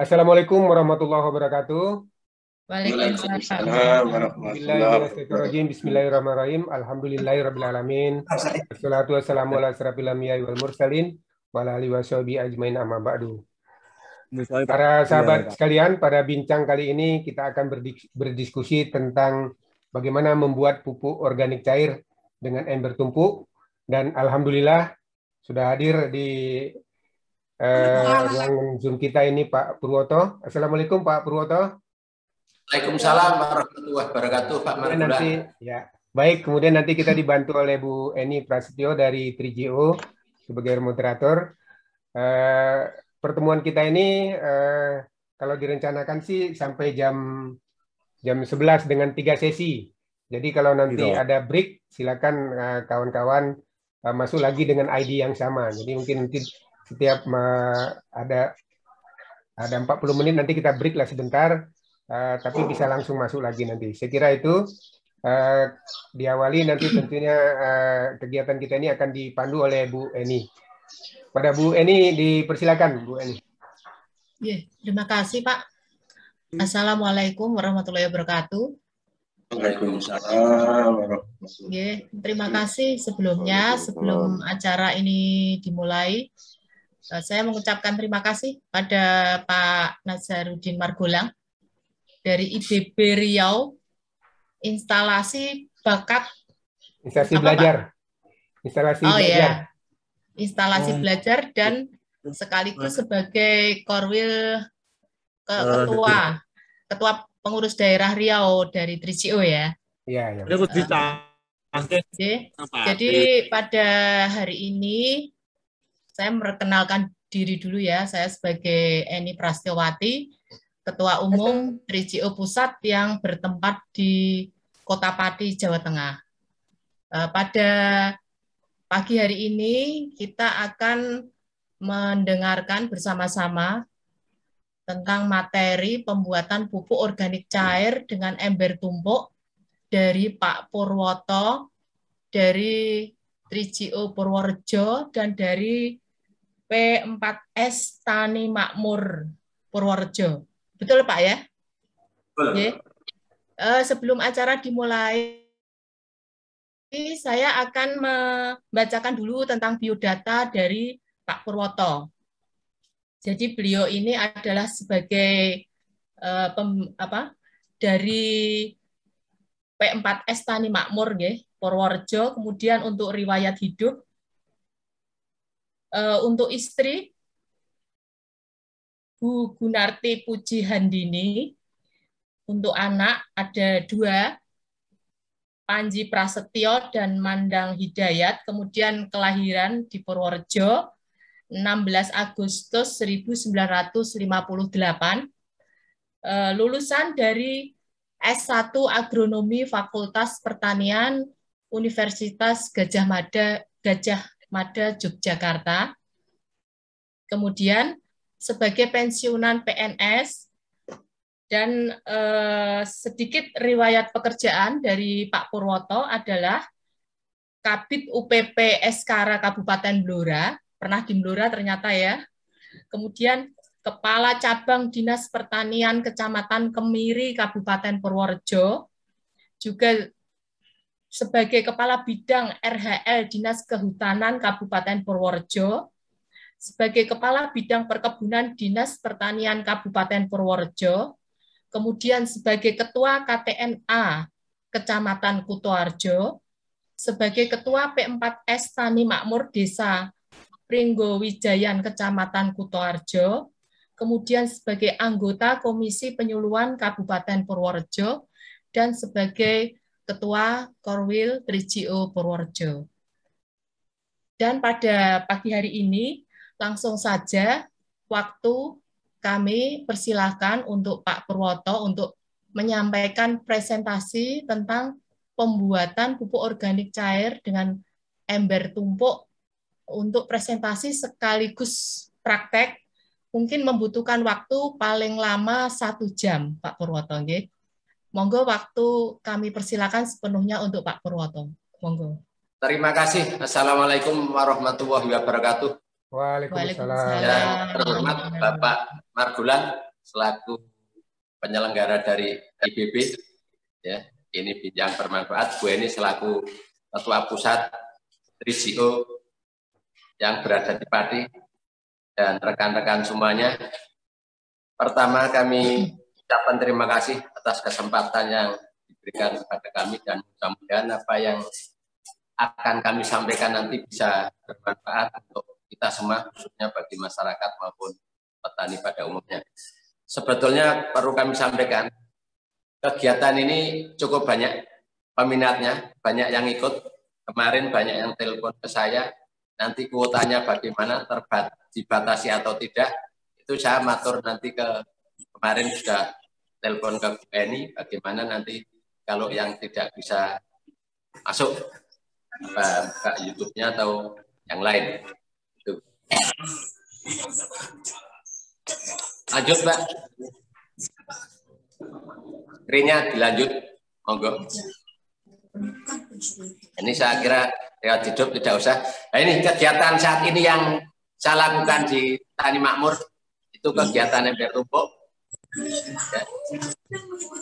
Assalamualaikum warahmatullahi wabarakatuh. Waalaikumsalam. Bismillahirrahmanirrahim. Bismillahirrahmanirrahim. Alhamdulillahirrahmanirrahim. Wassalatu wassalamu ala asrafil anbiya'i wal mursalin wa ala alihi washabihi ajmain amma ba'du. Para sahabat sekalian, pada bincang kali ini kita akan berdiskusi tentang bagaimana membuat pupuk organik cair dengan ember tumpuk, dan alhamdulillah sudah hadir di ruang Zoom kita ini Pak Purwoto. Assalamualaikum Pak Purwoto. Waalaikumsalam warahmatullahi wabarakatuh, Pak Margula. Baik, kemudian nanti kita dibantu oleh Bu Eni Prasetyo dari 3GO sebagai moderator. Pertemuan kita ini kalau direncanakan sih sampai jam 11 dengan 3 sesi. Jadi kalau nanti ada break, silakan kawan-kawan masuk lagi dengan ID yang sama. Jadi mungkin nanti setiap ada 40 menit nanti kita break lah sebentar, tapi bisa langsung masuk lagi nanti. Saya kira itu diawali nanti tentunya kegiatan kita ini akan dipandu oleh Bu Eni. Pada Bu Eni dipersilakan, Bu Eni. Terima kasih Pak. Assalamualaikum warahmatullahi wabarakatuh. Waalaikumsalam. Terima kasih sebelumnya, sebelum acara ini dimulai, saya mengucapkan terima kasih pada Pak Nazarudin Margolang dari IBB Riau, instalasi bakat belajar. Instalasi belajar dan sekaligus sebagai Korwil ketua pengurus daerah Riau dari 3GO ya. Iya. Jadi pada hari ini saya memperkenalkan diri dulu ya. Saya sebagai Eni Prasetyowati, Ketua Umum 3GO Pusat yang bertempat di Kota Pati, Jawa Tengah. Pada pagi hari ini kita akan mendengarkan bersama-sama tentang materi pembuatan pupuk organik cair dengan ember tumpuk dari Pak Purwoto, dari 3GO Purworejo, dan dari P4S Tani Makmur Purworejo. Betul Pak ya? Betul. Sebelum acara dimulai, saya akan membacakan dulu tentang biodata dari Pak Purwoto. Jadi beliau ini adalah sebagai dari P4S Tani Makmur Purworejo. Kemudian untuk riwayat hidup, untuk istri Bu Gunarti Puji Handini, untuk anak ada 2, Panji Prasetyo dan Mandang Hidayat, kemudian kelahiran di Purworejo 16 Agustus 1958, lulusan dari S1 Agronomi Fakultas Pertanian Universitas Gajah Mada Yogyakarta. Kemudian sebagai pensiunan PNS, dan sedikit riwayat pekerjaan dari Pak Purwoto adalah Kabid UPP Eskara Kabupaten Blora, pernah di Blora ternyata ya. Kemudian Kepala Cabang Dinas Pertanian Kecamatan Kemiri Kabupaten Purworejo, juga sebagai Kepala Bidang RHL Dinas Kehutanan Kabupaten Purworejo, sebagai Kepala Bidang Perkebunan Dinas Pertanian Kabupaten Purworejo, kemudian sebagai Ketua KTNA Kecamatan Kutoarjo, sebagai Ketua P4S Tani Makmur Desa Pringgowijayan Kecamatan Kutoarjo, kemudian sebagai anggota Komisi Penyuluhan Kabupaten Purworejo, dan sebagai Ketua Korwil 3GO Purworejo. Dan pada pagi hari ini, langsung saja waktu kami persilahkan untuk Pak Purwoto untuk menyampaikan presentasi tentang pembuatan pupuk organik cair dengan ember tumpuk. Untuk presentasi sekaligus praktek, mungkin membutuhkan waktu paling lama 1 jam, Pak Purwoto. Monggo waktu kami persilakan sepenuhnya untuk Pak Purwoto. Monggo. Terima kasih. Assalamualaikum warahmatullahi wabarakatuh. Waalaikumsalam. Yang terhormat Bapak Margolang, selaku penyelenggara dari IBB, ya, ini Bincang Bermanfaat. Bu Eni selaku Ketua Pusat 3GO yang berada di Pati, dan rekan-rekan semuanya. Pertama kami ucapkan terima kasih atas kesempatan yang diberikan kepada kami, dan mudah-mudahan apa yang akan kami sampaikan nanti bisa bermanfaat untuk kita semua, khususnya bagi masyarakat maupun petani pada umumnya. Sebetulnya perlu kami sampaikan, kegiatan ini cukup banyak peminatnya, banyak yang ikut. Kemarin banyak yang telepon ke saya, nanti kuotanya bagaimana, dibatasi atau tidak, itu saya matur nanti kemarin sudah telepon ke Bu Eni, bagaimana nanti kalau yang tidak bisa masuk ke YouTube-nya atau yang lain. Itu. Lanjut, Mbak. Screen-nya dilanjut, monggo. Ini saya kira lewat hidup tidak usah. Nah, ini kegiatan saat ini yang saya lakukan di Tani Makmur, itu kegiatan ember tumpuk. Ya.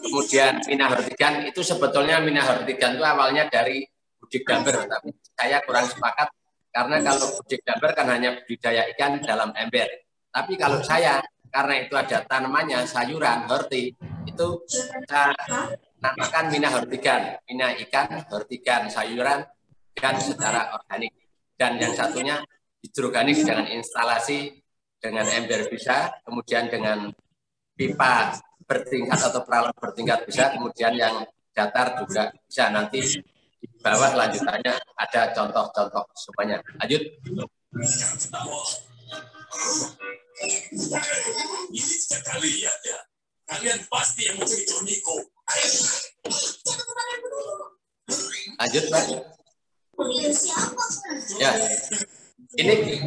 Kemudian Mina Hortigan, itu sebetulnya Mina Hortigan itu awalnya dari budik damber, tapi saya kurang sepakat karena kalau budik damber kan hanya budidaya ikan dalam ember. Tapi kalau saya, karena itu ada tanamannya, sayuran, horti, itu saya namakan Mina Hortigan, Mina ikan, hortigan, sayuran, dan secara organik. Dan yang satunya hidroganik dengan instalasi dengan ember bisa, kemudian dengan pipa bertingkat atau peralat bertingkat bisa, kemudian yang datar juga bisa. Nanti di bawah lanjutannya ada contoh-contoh semuanya. Lanjut. Ini sekali ya, kalian pasti yang menjadi Joniko. Lanjut, Pak. Ya, ini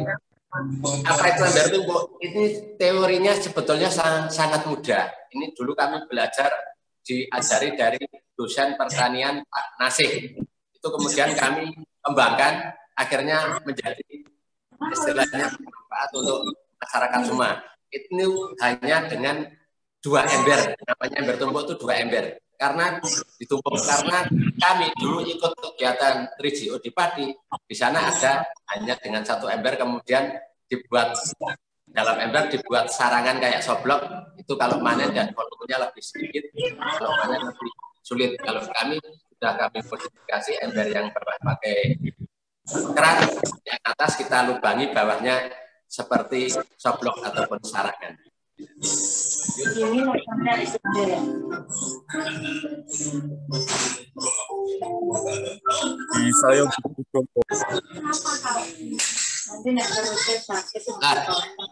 apa itu ember tumpuk? Ini teorinya sebetulnya sangat mudah. Ini dulu kami belajar diajari dari dosen pertanian Pak Nasih. Itu kemudian kami kembangkan, akhirnya menjadi istilahnya bermanfaat untuk masyarakat semua. Itu hanya dengan 2 ember, namanya ember tumpuk itu 2 ember. Karena ditumpuk, karena kami dulu ikut kegiatan 3GO di Pati, di sana ada hanya dengan 1 ember, kemudian dibuat dalam ember dibuat sarangan kayak soblok, itu kalau panen dan volumenya lebih sedikit, kalau panen lebih sulit. Kalau kami sudah kami modifikasi ember yang bawah pakai keran, yang atas kita lubangi, bawahnya seperti soblok ataupun sarangan. Nah,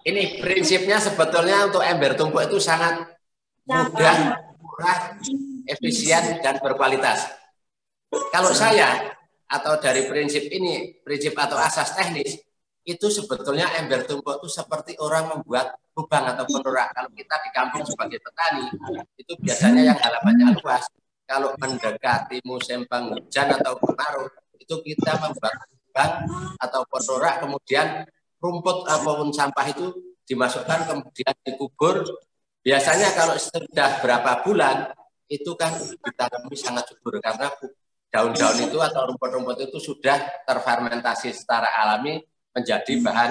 ini prinsipnya sebetulnya untuk ember tumpuk itu sangat mudah, murah, efisien, dan berkualitas. Kalau saya, atau dari prinsip ini, prinsip atau asas teknis, itu sebetulnya ember tumpuk itu seperti orang membuat lubang atau penurak. Kalau kita di kampung sebagai petani, itu biasanya yang halamannya luas. Kalau mendekati musim penghujan atau kemarau, itu kita membuat lubang atau penurak, kemudian rumput ataupun sampah itu dimasukkan, kemudian dikubur. Biasanya kalau sudah berapa bulan, itu kan ditanami sangat subur, karena daun-daun itu atau rumput-rumput itu sudah terfermentasi secara alami menjadi bahan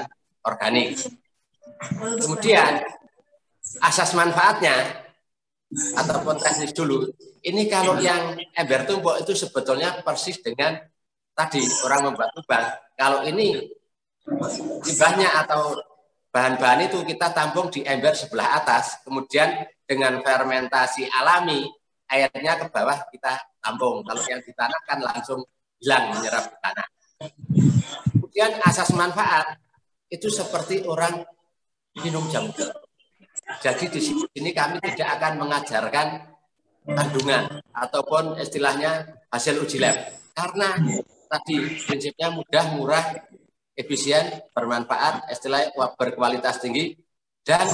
organik. Kemudian asas manfaatnya ataupun teknis dulu. Ini kalau yang ember tumpuk itu sebetulnya persis dengan tadi orang membuat lubang. Kalau ini limbahnya atau bahan-bahan itu kita tampung di ember sebelah atas, kemudian dengan fermentasi alami airnya ke bawah kita tampung. Kalau yang di tanah kan langsung hilang menyerap ke tanah. Kemudian asas manfaat itu seperti orang minum jamu. Jadi di sini kami tidak akan mengajarkan kandungan ataupun istilahnya hasil uji lab, karena tadi prinsipnya mudah, murah, efisien, bermanfaat, istilahnya berkualitas tinggi, dan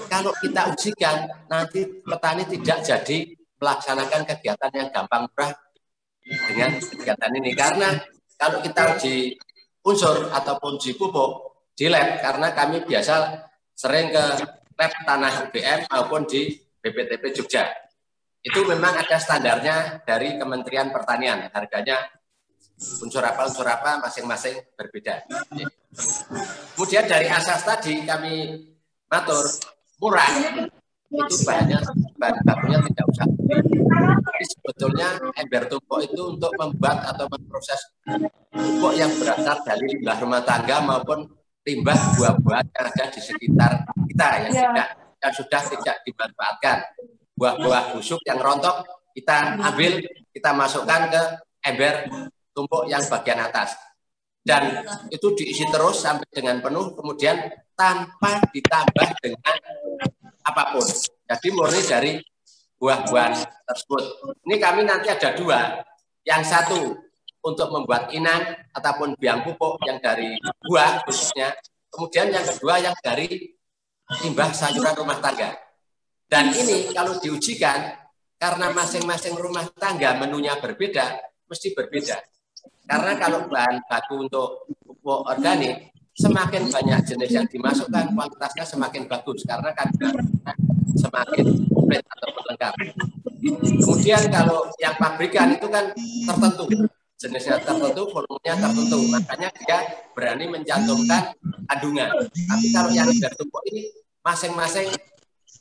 kalau kita ujikan nanti petani tidak jadi melaksanakan kegiatan yang gampang murah dengan kegiatan ini, karena kalau kita uji unsur ataupun uji pupuk di lab, karena kami biasa sering ke lab tanah UGM maupun di BPTP Jogja. Itu memang ada standarnya dari Kementerian Pertanian. Harganya unsur apa masing-masing berbeda. Kemudian dari asas tadi kami matur murah, itu bahan bakunya tidak usah. Tapi sebetulnya ember tumpuk itu untuk membuat atau memproses pupuk yang berasal dari limbah rumah tangga maupun limbah buah-buahan yang ada di sekitar kita yang sudah tidak dimanfaatkan. Buah-buah busuk yang rontok kita ambil, kita masukkan ke ember tumpuk yang bagian atas. Dan itu diisi terus sampai dengan penuh, kemudian tanpa ditambah dengan apapun. Jadi murni dari buah-buahan tersebut. Ini kami nanti ada dua. Yang satu untuk membuat inang ataupun biang pupuk yang dari buah khususnya. Kemudian yang kedua yang dari limbah sayuran rumah tangga. Dan ini kalau diujikan, karena masing-masing rumah tangga menunya berbeda, mesti berbeda. Karena kalau bahan baku untuk pupuk organik, semakin banyak jenis yang dimasukkan, kualitasnya semakin bagus. Karena kan semakin komplit atau lengkap. Kemudian kalau yang pabrikan itu kan tertentu. Jenisnya tertentu, volumenya tertentu. Makanya dia berani mencantumkan kandungan. Tapi kalau yang bertumpuk ini, masing-masing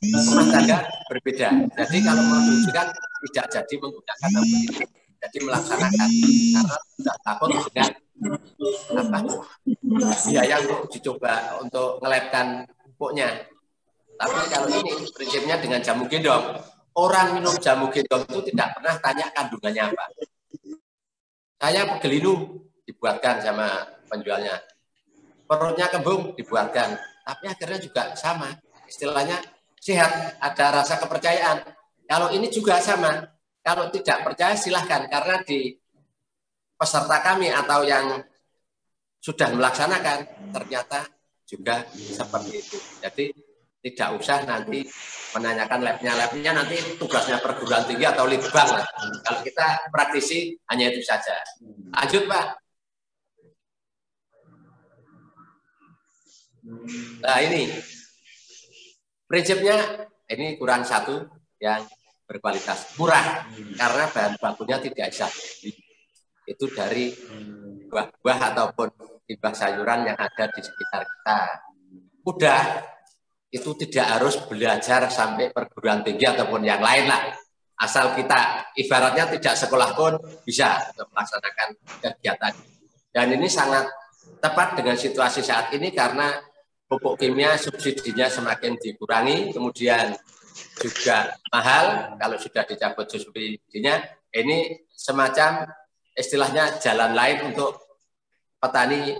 rumah tangga berbeda. Jadi kalau menunjukkan tidak jadi menggunakan nama ini. Jadi melaksanakan karena tidak takut dengan biaya untuk dicoba untuk ngelabkan pupuknya. Tapi kalau ini prinsipnya dengan jamu gendong, orang minum jamu gendong itu tidak pernah tanya kandungannya apa. Saya pegelinu dibuatkan sama penjualnya, perutnya kembung dibuatkan, tapi akhirnya juga sama. Istilahnya sehat, ada rasa kepercayaan. Kalau ini juga sama. Kalau tidak percaya silahkan, karena di peserta kami atau yang sudah melaksanakan ternyata juga seperti itu. Jadi tidak usah nanti menanyakan labnya nanti tugasnya perguruan tinggi atau litbang. Kalau kita praktisi hanya itu saja. Lanjut Pak. Nah ini prinsipnya ini kurang satu yang berkualitas murah karena bahan bakunya tidak bisa itu dari buah-buah ataupun limbah sayuran yang ada di sekitar kita. Mudah, itu tidak harus belajar sampai perguruan tinggi ataupun yang lain lah. Asal kita ibaratnya tidak sekolah pun bisa untuk melaksanakan kegiatan. Dan ini sangat tepat dengan situasi saat ini karena pupuk kimia subsidinya semakin dikurangi, kemudian juga mahal kalau sudah dicabut subsidinya. Ini semacam istilahnya jalan lain untuk petani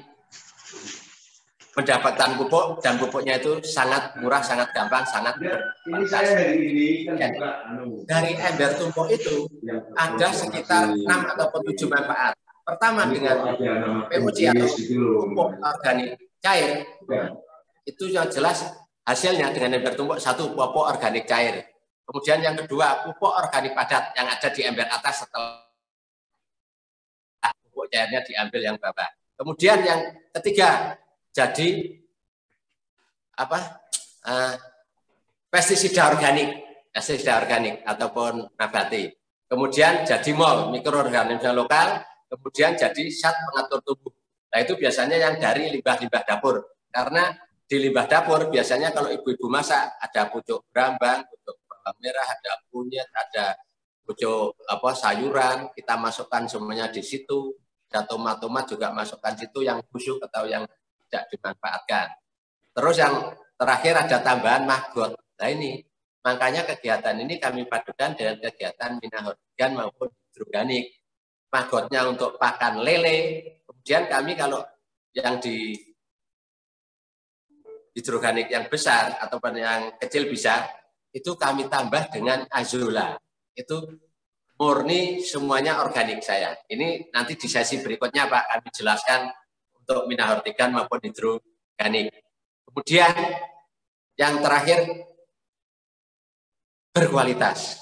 mendapatkan pupuk, dan pupuknya itu sangat murah, sangat gampang, sangat berkualitas. Dari ember tumpuk itu ada sekitar 6 ataupun 7 manfaat. Pertama dengan POC atau pupuk organik cair, itu yang jelas hasilnya dengan ember tumpuk satu pupuk organik cair. Kemudian yang kedua pupuk organik padat yang ada di ember atas setelah pupuk cairnya diambil yang bawah. Kemudian yang ketiga jadi pestisida organik ataupun nabati. Kemudian jadi mol mikroorganisme lokal. Kemudian jadi zat pengatur tubuh. Nah itu biasanya yang dari limbah-limbah dapur. Karena di limbah dapur biasanya kalau ibu-ibu masak ada pucuk brambang, pucuk bawang merah, ada kunyit, ada pucuk sayuran, kita masukkan semuanya di situ. Ada tomat-tomat juga masukkan situ yang busuk atau yang tidak dimanfaatkan. Terus yang terakhir ada tambahan maggot. Nah ini makanya kegiatan ini kami padukan dengan kegiatan minahorgan maupun hidroganik. Maggotnya untuk pakan lele. Kemudian kami kalau yang di hidroganik yang besar ataupun yang kecil bisa, itu kami tambah dengan azola. Itu murni semuanya organik saya. Ini nanti di sesi berikutnya Pak kami jelaskan untuk minahortigan maupun hidroganik. Kemudian yang terakhir berkualitas.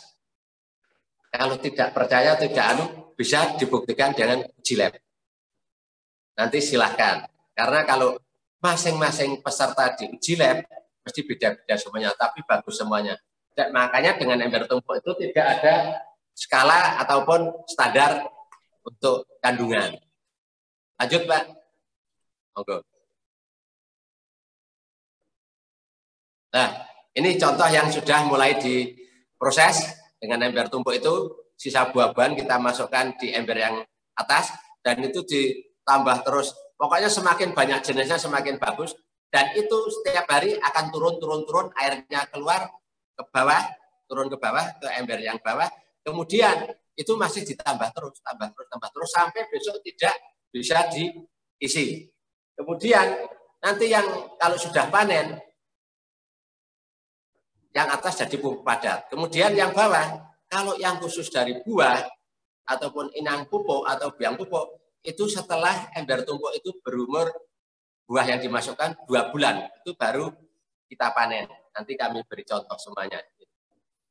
Kalau tidak percaya bisa dibuktikan dengan uji lab. Nanti silahkan. Karena kalau masing-masing peserta di uji lab mesti beda-beda semuanya, tapi bagus semuanya. Dan makanya dengan ember tumpuk itu tidak ada skala ataupun standar untuk kandungan. Lanjut, Pak. Monggo. Nah, ini contoh yang sudah mulai diproses dengan ember tumpuk itu. Sisa buah-buahan kita masukkan di ember yang atas, dan itu ditambah terus. Pokoknya semakin banyak jenisnya semakin bagus. Dan itu setiap hari akan turun, airnya keluar ke bawah, turun ke bawah, ke ember yang bawah. Kemudian itu masih ditambah terus, tambah terus, sampai besok tidak bisa diisi. Kemudian nanti yang kalau sudah panen, yang atas jadi pupuk padat. Kemudian yang bawah, kalau yang khusus dari buah, ataupun inang pupuk atau biang pupuk, itu setelah ember tumpuk itu berumur, buah yang dimasukkan 2 bulan, itu baru kita panen. Nanti kami beri contoh semuanya.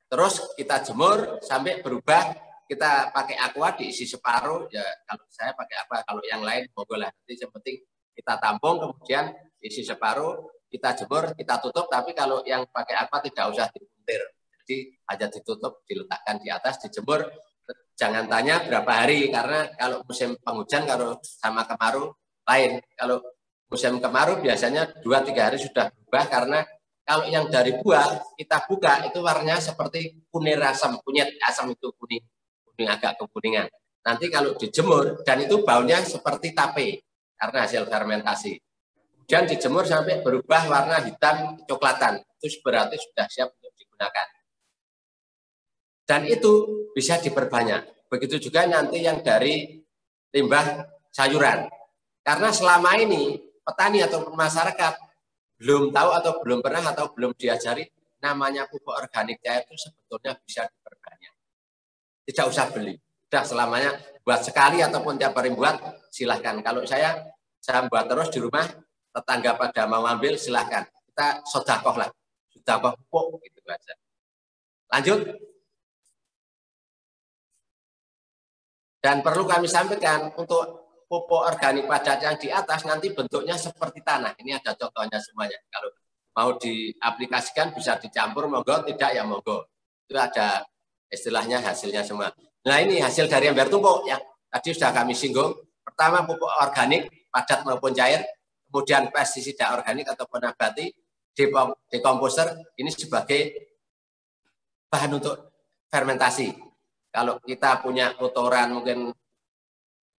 Terus kita jemur sampai berubah, kita pakai aqua diisi separuh, ya kalau saya pakai aqua, kalau yang lain monggo lah. Nanti yang penting kita tampung, kemudian diisi separuh, kita jemur, kita tutup, tapi kalau yang pakai aqua tidak usah dipuntir. Jadi hanya ditutup, diletakkan di atas, dijemur. Jangan tanya berapa hari, karena kalau musim penghujan, kalau sama kemarau lain. Kalau musim kemarau biasanya 2-3 hari sudah berubah, karena kalau yang dari buah kita buka itu warnanya seperti kunir asam, kunyit asam itu kuning agak kekuningan. Nanti kalau dijemur, dan itu baunya seperti tape karena hasil fermentasi. Kemudian dijemur sampai berubah warna hitam coklatan, itu berarti sudah siap untuk digunakan. Dan itu bisa diperbanyak. Begitu juga nanti yang dari limbah sayuran. Karena selama ini petani atau masyarakat belum tahu atau belum pernah atau belum diajari namanya pupuk organik cair itu sebetulnya bisa diperbanyak. Tidak usah beli. Sudah selamanya buat sekali ataupun tiap hari buat, silahkan. Kalau saya buat terus di rumah, tetangga pada mau ambil silahkan. Kita sodakoh lah. Sodakoh pupuk gitu aja. Lanjut. Dan perlu kami sampaikan untuk pupuk organik padat yang di atas nanti bentuknya seperti tanah. Ini ada contohnya semuanya. Kalau mau diaplikasikan bisa dicampur, monggo, tidak ya monggo. Itu ada istilahnya hasilnya semua. Nah ini hasil dari ember tumpuk yang tadi sudah kami singgung. Pertama pupuk organik padat maupun cair, kemudian pestisida organik ataupun nabati, dekomposer ini sebagai bahan untuk fermentasi. Kalau kita punya kotoran, mungkin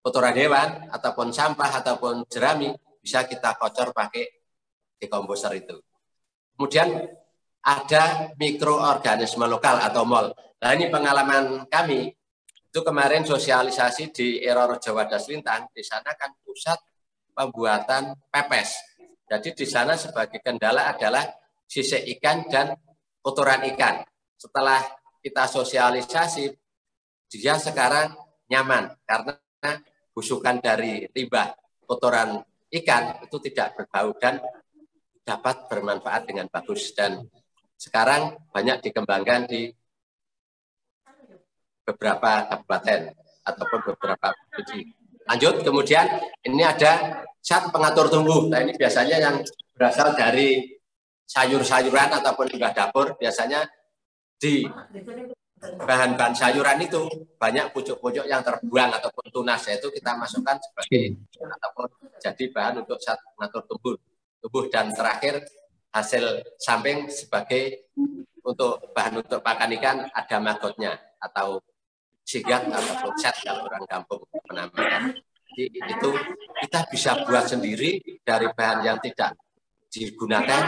kotoran hewan, ataupun sampah, ataupun jerami, bisa kita kocor pakai dekomposer itu. Kemudian ada mikroorganisme lokal atau MOL. Nah ini pengalaman kami, itu kemarin sosialisasi di Eror Jawa Daslintang, di sana kan pusat pembuatan pepes. Jadi di sana sebagai kendala adalah sisik ikan dan kotoran ikan. Setelah kita sosialisasi, dia sekarang nyaman karena busukan dari limbah kotoran ikan itu tidak berbau dan dapat bermanfaat dengan bagus. Dan sekarang banyak dikembangkan di beberapa kabupaten ataupun beberapa provinsi. Lanjut, kemudian ini ada zat pengatur tumbuh. Nah ini biasanya yang berasal dari sayur-sayuran ataupun limbah dapur. Biasanya di bahan-bahan sayuran itu banyak pucuk-pucuk yang terbuang ataupun tunas, yaitu kita masukkan sebagai ataupun jadi bahan untuk zat pengatur tumbuh. Dan terakhir hasil samping sebagai untuk bahan untuk pakan ikan ada magotnya atau sigat ataupun set kalau orang kampung menamakan. Jadi itu kita bisa buat sendiri dari bahan yang tidak digunakan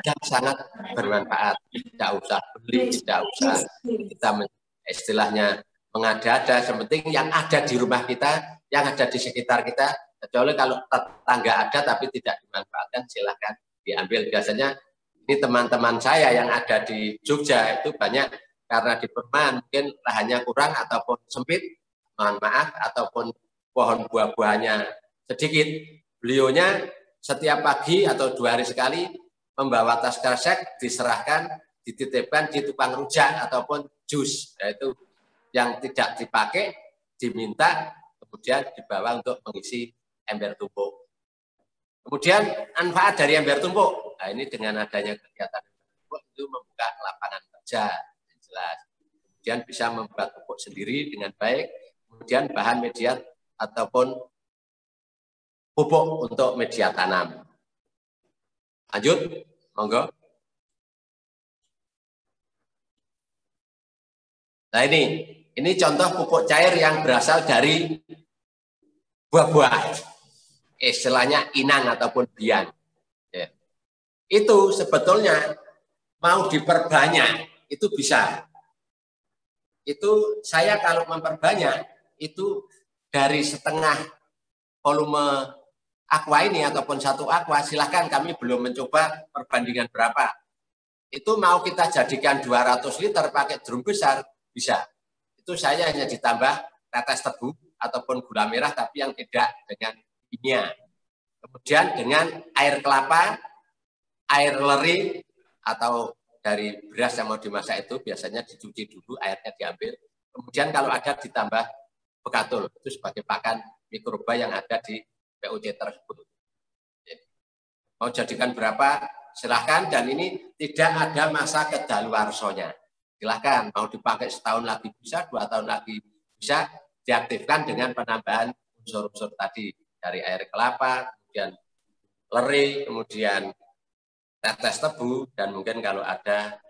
dan sangat bermanfaat. Tidak usah beli, tidak usah kita istilahnya mengada-ada. Yang penting yang ada di rumah kita, yang ada di sekitar kita. Kecuali kalau tetangga ada tapi tidak dimanfaatkan, silahkan diambil. Biasanya ini teman-teman saya yang ada di Jogja itu banyak karena di perumahan mungkin lahannya kurang ataupun sempit, mohon maaf, ataupun pohon buah-buahnya sedikit. Beliaunya setiap pagi atau 2 hari sekali membawa tas kresek, diserahkan, dititipkan di tukang rujak ataupun jus, yaitu yang tidak dipakai diminta kemudian dibawa untuk mengisi ember tumpuk. Kemudian manfaat dari ember tumpuk, Nah, ini dengan adanya kegiatan itu membuka lapangan kerja, jelas. Kemudian bisa membuat pupuk sendiri dengan baik, kemudian bahan media ataupun pupuk untuk media tanam. Lanjut, monggo. Nah ini contoh pupuk cair yang berasal dari buah-buah, istilahnya inang ataupun biang. Ya. Itu sebetulnya mau diperbanyak, itu bisa. Itu saya kalau memperbanyak, itu dari setengah volume aqua ini ataupun 1 aqua, silahkan, kami belum mencoba perbandingan berapa. Itu mau kita jadikan 200 liter pakai drum besar, bisa. Itu saya hanya ditambah tetes tebu ataupun gula merah, tapi yang tidak dengan kimia. Kemudian dengan air kelapa, air leri, atau dari beras yang mau dimasak itu biasanya dicuci dulu, airnya diambil. Kemudian kalau ada ditambah bekatul, itu sebagai pakan mikroba yang ada di PUC tersebut. Mau jadikan berapa, silahkan, dan ini tidak ada masa kedaluarsanya. Silahkan, mau dipakai setahun lagi bisa, 2 tahun lagi bisa, diaktifkan dengan penambahan unsur-unsur tadi. Dari air kelapa, kemudian leri, kemudian tetes tebu, dan mungkin kalau ada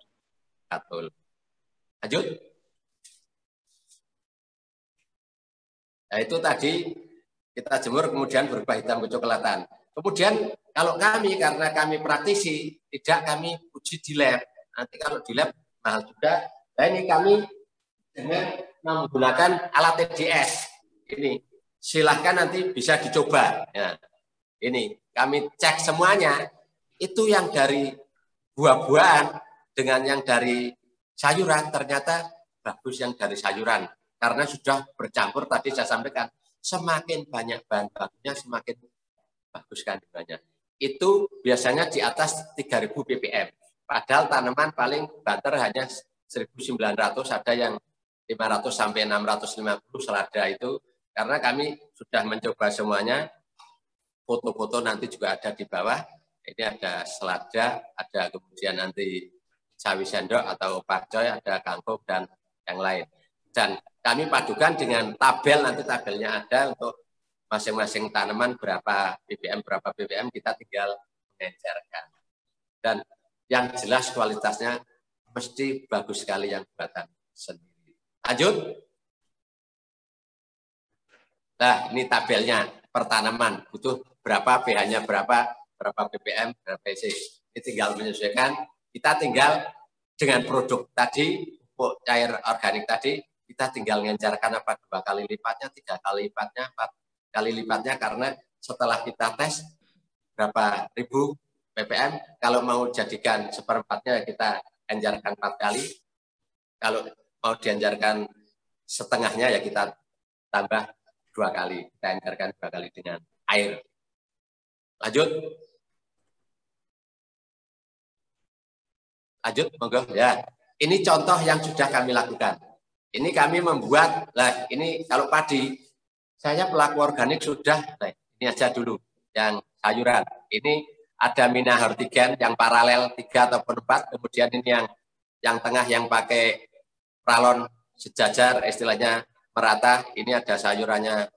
katul. Lanjut. Nah itu tadi kita jemur kemudian berubah hitam kecoklatan. Kemudian kalau kami, karena kami praktisi, tidak kami uji di lab. Nanti kalau di lab mahal juga. Nah ini kami dengan menggunakan alat TDS. Ini silahkan nanti bisa dicoba. Ya. Ini kami cek semuanya. Itu yang dari buah-buahan dengan yang dari sayuran ternyata bagus yang dari sayuran. Karena sudah bercampur, tadi saya sampaikan, semakin banyak bahan bakunya semakin bagus kandungannya. Itu biasanya di atas 3.000 ppm. Padahal tanaman paling banter hanya 1.900, ada yang 500 sampai 650 selada itu. Karena kami sudah mencoba semuanya, foto-foto nanti juga ada di bawah. Ini ada selada, ada kemudian nanti sawi sendok atau pakcoy, ada kangkung dan yang lain. Dan kami padukan dengan tabel, nanti tabelnya ada untuk masing-masing tanaman berapa ppm kita tinggal mengecerkan. Dan yang jelas kualitasnya mesti bagus sekali yang buatan sendiri. Lanjut. Nah, ini tabelnya per tanaman butuh berapa, pH-nya berapa ppm, berapa cc. Ini tinggal menyesuaikan. Kita tinggal dengan produk tadi, pupuk cair organik tadi, kita tinggal mengencarkan apa 2 kali lipatnya, 3 kali lipatnya, 4 kali lipatnya, karena setelah kita tes berapa ribu ppm, kalau mau jadikan seperempatnya kita enjarkan 4 kali, kalau mau dianjarkan setengahnya ya kita tambah 2 kali, kita enjarkan 2 kali dengan air. Lanjut. Lanjut, monggo ya. Ini contoh yang sudah kami lakukan. Ini kami membuat, lah ini kalau padi, saya pelaku organik sudah, nah ini aja dulu, yang sayuran. Ini ada Mina Hortigen yang paralel 3 ataupun 4, kemudian ini yang tengah yang pakai pralon sejajar, istilahnya merata, ini ada sayurannya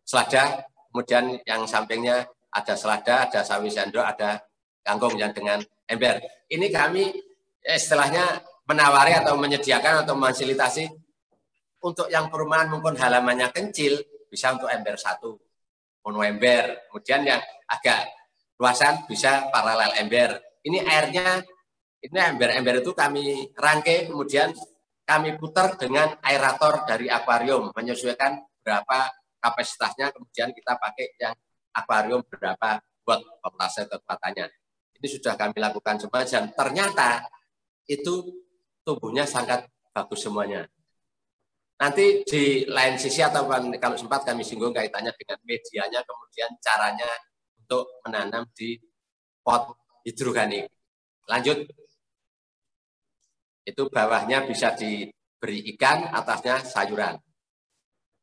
selada, kemudian yang sampingnya ada selada, ada sawi sendok, ada kangkung yang dengan ember. Ini kami istilahnya menawari atau menyediakan atau memfasilitasi untuk yang perumahan mungkin halamannya kecil, bisa untuk ember 1, mono ember. Kemudian yang agak luasan bisa paralel ember. Ini airnya, ini ember-ember itu kami rangkai, kemudian kami putar dengan aerator dari akuarium, menyesuaikan berapa kapasitasnya, kemudian kita pakai yang akuarium berapa buat voltase kekuatannya. Ini sudah kami lakukan semua, dan ternyata itu tumbuhnya sangat bagus semuanya. Nanti di lain sisi atau kalau sempat kami singgung kaitannya dengan medianya, kemudian caranya untuk menanam di pot hidroganik. Lanjut. Itu bawahnya bisa diberi ikan, atasnya sayuran.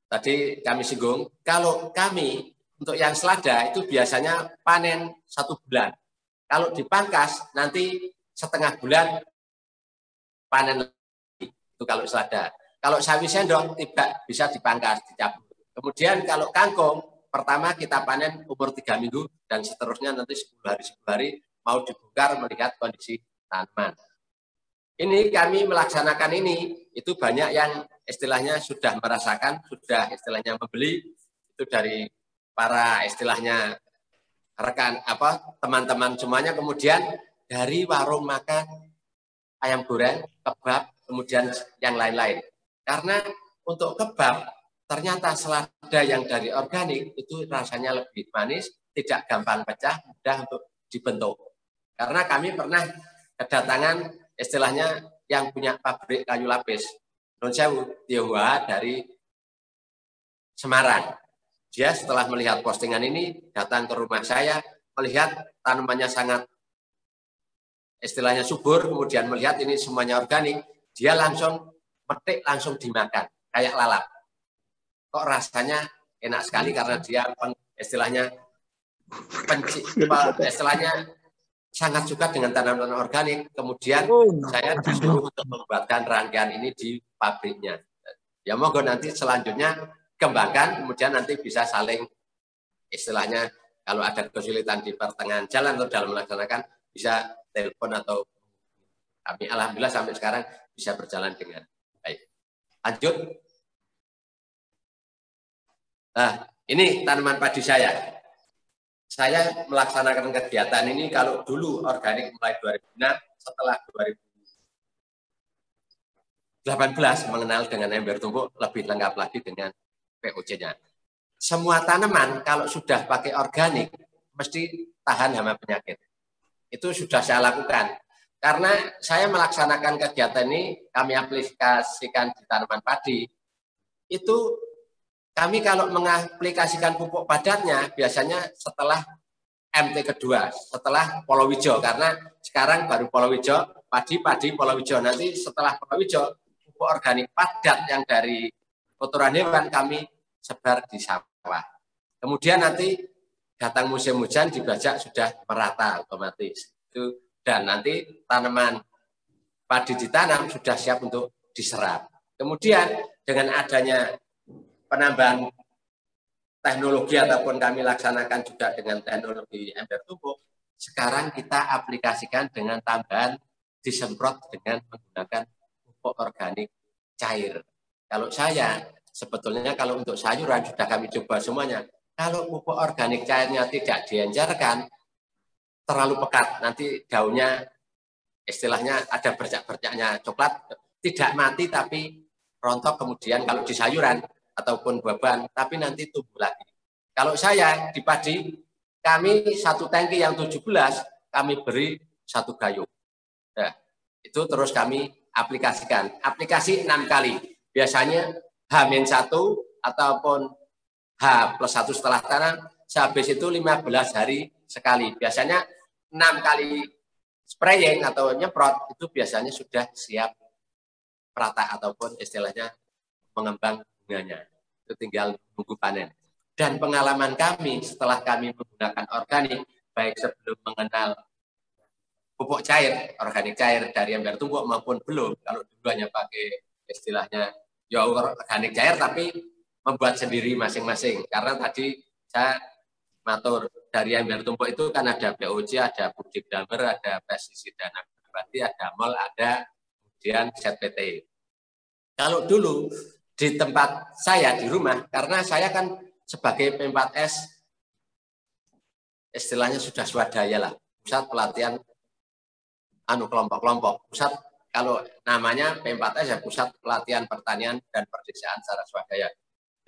Tadi kami singgung, kalau kami untuk yang selada itu biasanya panen 1 bulan. Kalau dipangkas nanti setengah bulan panen lagi. Itu kalau selada. Kalau sawi sendok tidak bisa dipangkas, dicabut. Kemudian kalau kangkung, pertama kita panen umur 3 minggu dan seterusnya nanti 10 hari mau dibongkar melihat kondisi tanaman. Ini kami melaksanakan ini, itu banyak yang istilahnya sudah merasakan, sudah istilahnya membeli, itu dari para istilahnya rekan teman-teman semuanya, kemudian dari warung makan, ayam goreng, kebab, kemudian yang lain-lain. Karena untuk kebab, ternyata selada yang dari organik itu rasanya lebih manis, tidak gampang pecah, mudah untuk dibentuk. Karena kami pernah kedatangan istilahnya yang punya pabrik kayu lapis, Nun Sewu, Tionghoa dari Semarang. Dia setelah melihat postingan ini, datang ke rumah saya, melihat tanamannya sangat istilahnya subur, kemudian melihat ini semuanya organik, dia langsung petik, langsung dimakan, kayak lalap. Kok rasanya enak sekali karena dia istilahnya sangat suka dengan tanaman organik. Kemudian saya disuruh untuk membuatkan rangkaian ini di pabriknya. Ya monggo nanti selanjutnya kembangkan, kemudian nanti bisa saling istilahnya kalau ada kesulitan di pertengahan jalan atau dalam melaksanakan bisa telepon atau kami alhamdulillah sampai sekarang bisa berjalan dengan baik. Lanjut. Nah, ini tanaman padi saya. Saya melaksanakan kegiatan ini kalau dulu organik mulai 2006, setelah 2018 mengenal dengan ember tumpuk lebih lengkap lagi dengan POC-nya. Semua tanaman kalau sudah pakai organik mesti tahan hama penyakit. Itu sudah saya lakukan. Karena saya melaksanakan kegiatan ini, kami aplikasikan di tanaman padi, itu kami kalau mengaplikasikan pupuk padatnya biasanya setelah MT kedua, setelah Polowijo, karena sekarang baru Polowijo, padi, Polowijo. Nanti setelah Polowijo, pupuk organik padat yang dari kotoran hewan kami sebar di sawah. Kemudian nanti datang musim hujan di Bajak sudah merata otomatis. Dan nanti tanaman padi ditanam sudah siap untuk diserap. Kemudian dengan adanya penambahan teknologi ataupun kami laksanakan juga dengan teknologi ember tumpuk, sekarang kita aplikasikan dengan tambahan disemprot dengan menggunakan pupuk organik cair. Kalau saya, sebetulnya kalau untuk sayuran sudah kami coba semuanya, kalau pupuk organik cairnya tidak diencerkan, terlalu pekat, nanti daunnya istilahnya ada bercak-bercaknya coklat, tidak mati tapi rontok kemudian kalau di sayuran, ataupun beban, tapi nanti tumbuh lagi. Kalau saya di padi, kami satu tangki yang 17, kami beri 1 gayung. Nah, itu terus kami aplikasikan. Aplikasi 6 kali. Biasanya H-1 ataupun H+1 setelah tanam, sehabis itu 15 hari sekali. Biasanya 6 kali spraying atau nyemprot, itu biasanya sudah siap rata ataupun istilahnya mengembang bunganya. Itu tinggal tunggu panen. Dan pengalaman kami setelah kami menggunakan organik, baik sebelum mengenal pupuk cair, organik cair dari ember tumpuk maupun belum, kalau dulu hanya pakai istilahnya ya organik cair tapi membuat sendiri masing-masing. Karena tadi saya matur dari ember tumpuk itu kan ada POC, ada Budik Damer, ada pestisida nabati, ada MOL, ada kemudian ZPT. Kalau dulu di tempat saya di rumah, karena saya kan sebagai P4S istilahnya sudah swadaya lah, pusat pelatihan kelompok-kelompok. Pusat kalau namanya P4S ya pusat pelatihan pertanian dan perdesaan secara swadaya.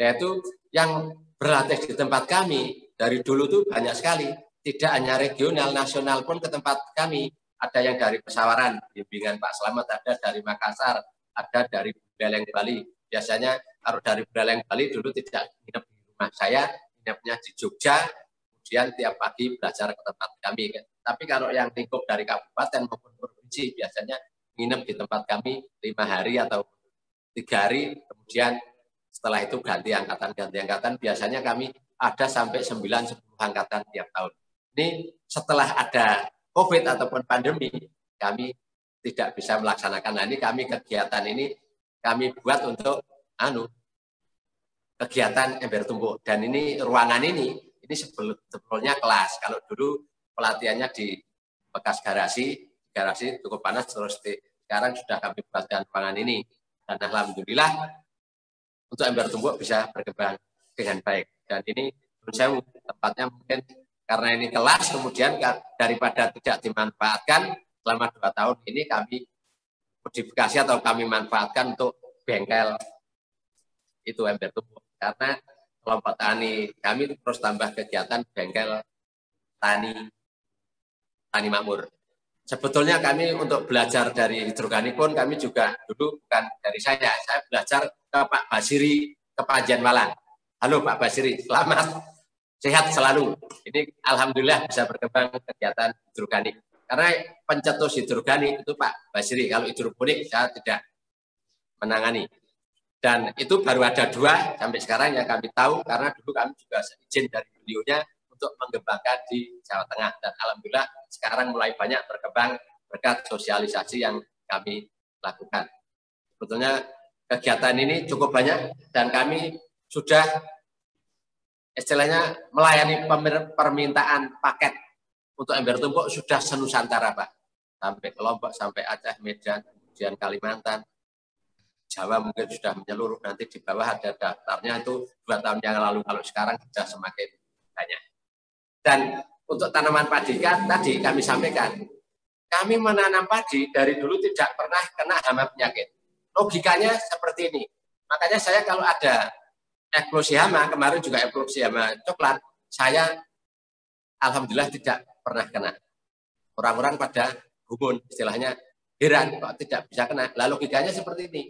Yaitu yang berlatih di tempat kami dari dulu tuh banyak sekali, tidak hanya regional, nasional pun ke tempat kami. Ada yang dari Pesawaran, bimbingan Pak Slamet, ada dari Makassar, ada dari Buleleng Bali. Biasanya kalau dari Buleleng Bali dulu tidak nginep di rumah saya, nginepnya di Jogja, kemudian tiap pagi belajar ke tempat kami. Tapi kalau yang lingkup dari kabupaten maupun provinsi, biasanya nginep di tempat kami 5 hari atau 3 hari, kemudian setelah itu ganti angkatan, biasanya kami ada sampai 9-10 angkatan tiap tahun. Ini setelah ada COVID ataupun pandemi, kami tidak bisa melaksanakan. Nah, ini kegiatan ini kami buat untuk kegiatan ember tumpuk. Dan ini ruangan ini sebetulnya kelas. Kalau dulu pelatihannya di bekas garasi cukup panas, terus sekarang sudah kami buatkan ruangan ini. Dan alhamdulillah untuk ember tumpuk bisa berkembang dengan baik. Dan ini menurut saya tempatnya mungkin karena ini kelas, kemudian daripada tidak dimanfaatkan selama 2 tahun ini kami modifikasi atau kami manfaatkan untuk bengkel itu ember tumpuk. Karena kelompok tani kami terus tambah kegiatan bengkel tani makmur. Sebetulnya kami untuk belajar dari hidroganik pun kami juga dulu bukan dari saya belajar ke Pak Basiri ke Panjen Malang. Halo Pak Basiri, selamat sehat selalu. Ini alhamdulillah bisa berkembang kegiatan hidroganik. Karena pencetus hidroganik itu Pak Basiri, kalau hidroponik saya tidak menangani. Dan itu baru ada 2 sampai sekarang yang kami tahu, karena dulu kami juga izin dari beliaunya untuk mengembangkan di Jawa Tengah. Dan alhamdulillah sekarang mulai banyak berkembang berkat sosialisasi yang kami lakukan. Sebetulnya kegiatan ini cukup banyak dan kami sudah istilahnya melayani permintaan paket untuk ember tumpuk sudah senusantara Pak. Sampai ke Lombok, sampai Aceh, Medan, kemudian Kalimantan, Jawa mungkin sudah menyeluruh, nanti di bawah ada daftarnya itu 2 tahun yang lalu, kalau sekarang sudah semakin banyak. Dan untuk tanaman padi kan tadi kami sampaikan, kami menanam padi dari dulu tidak pernah kena hama penyakit. Logikanya seperti ini. Makanya saya kalau ada eksplosi hama, kemarin juga eksplosi hama coklat, saya alhamdulillah tidak pernah kena. Orang-orang pada gumun, istilahnya heran kok tidak bisa kena. Lah logikanya seperti ini.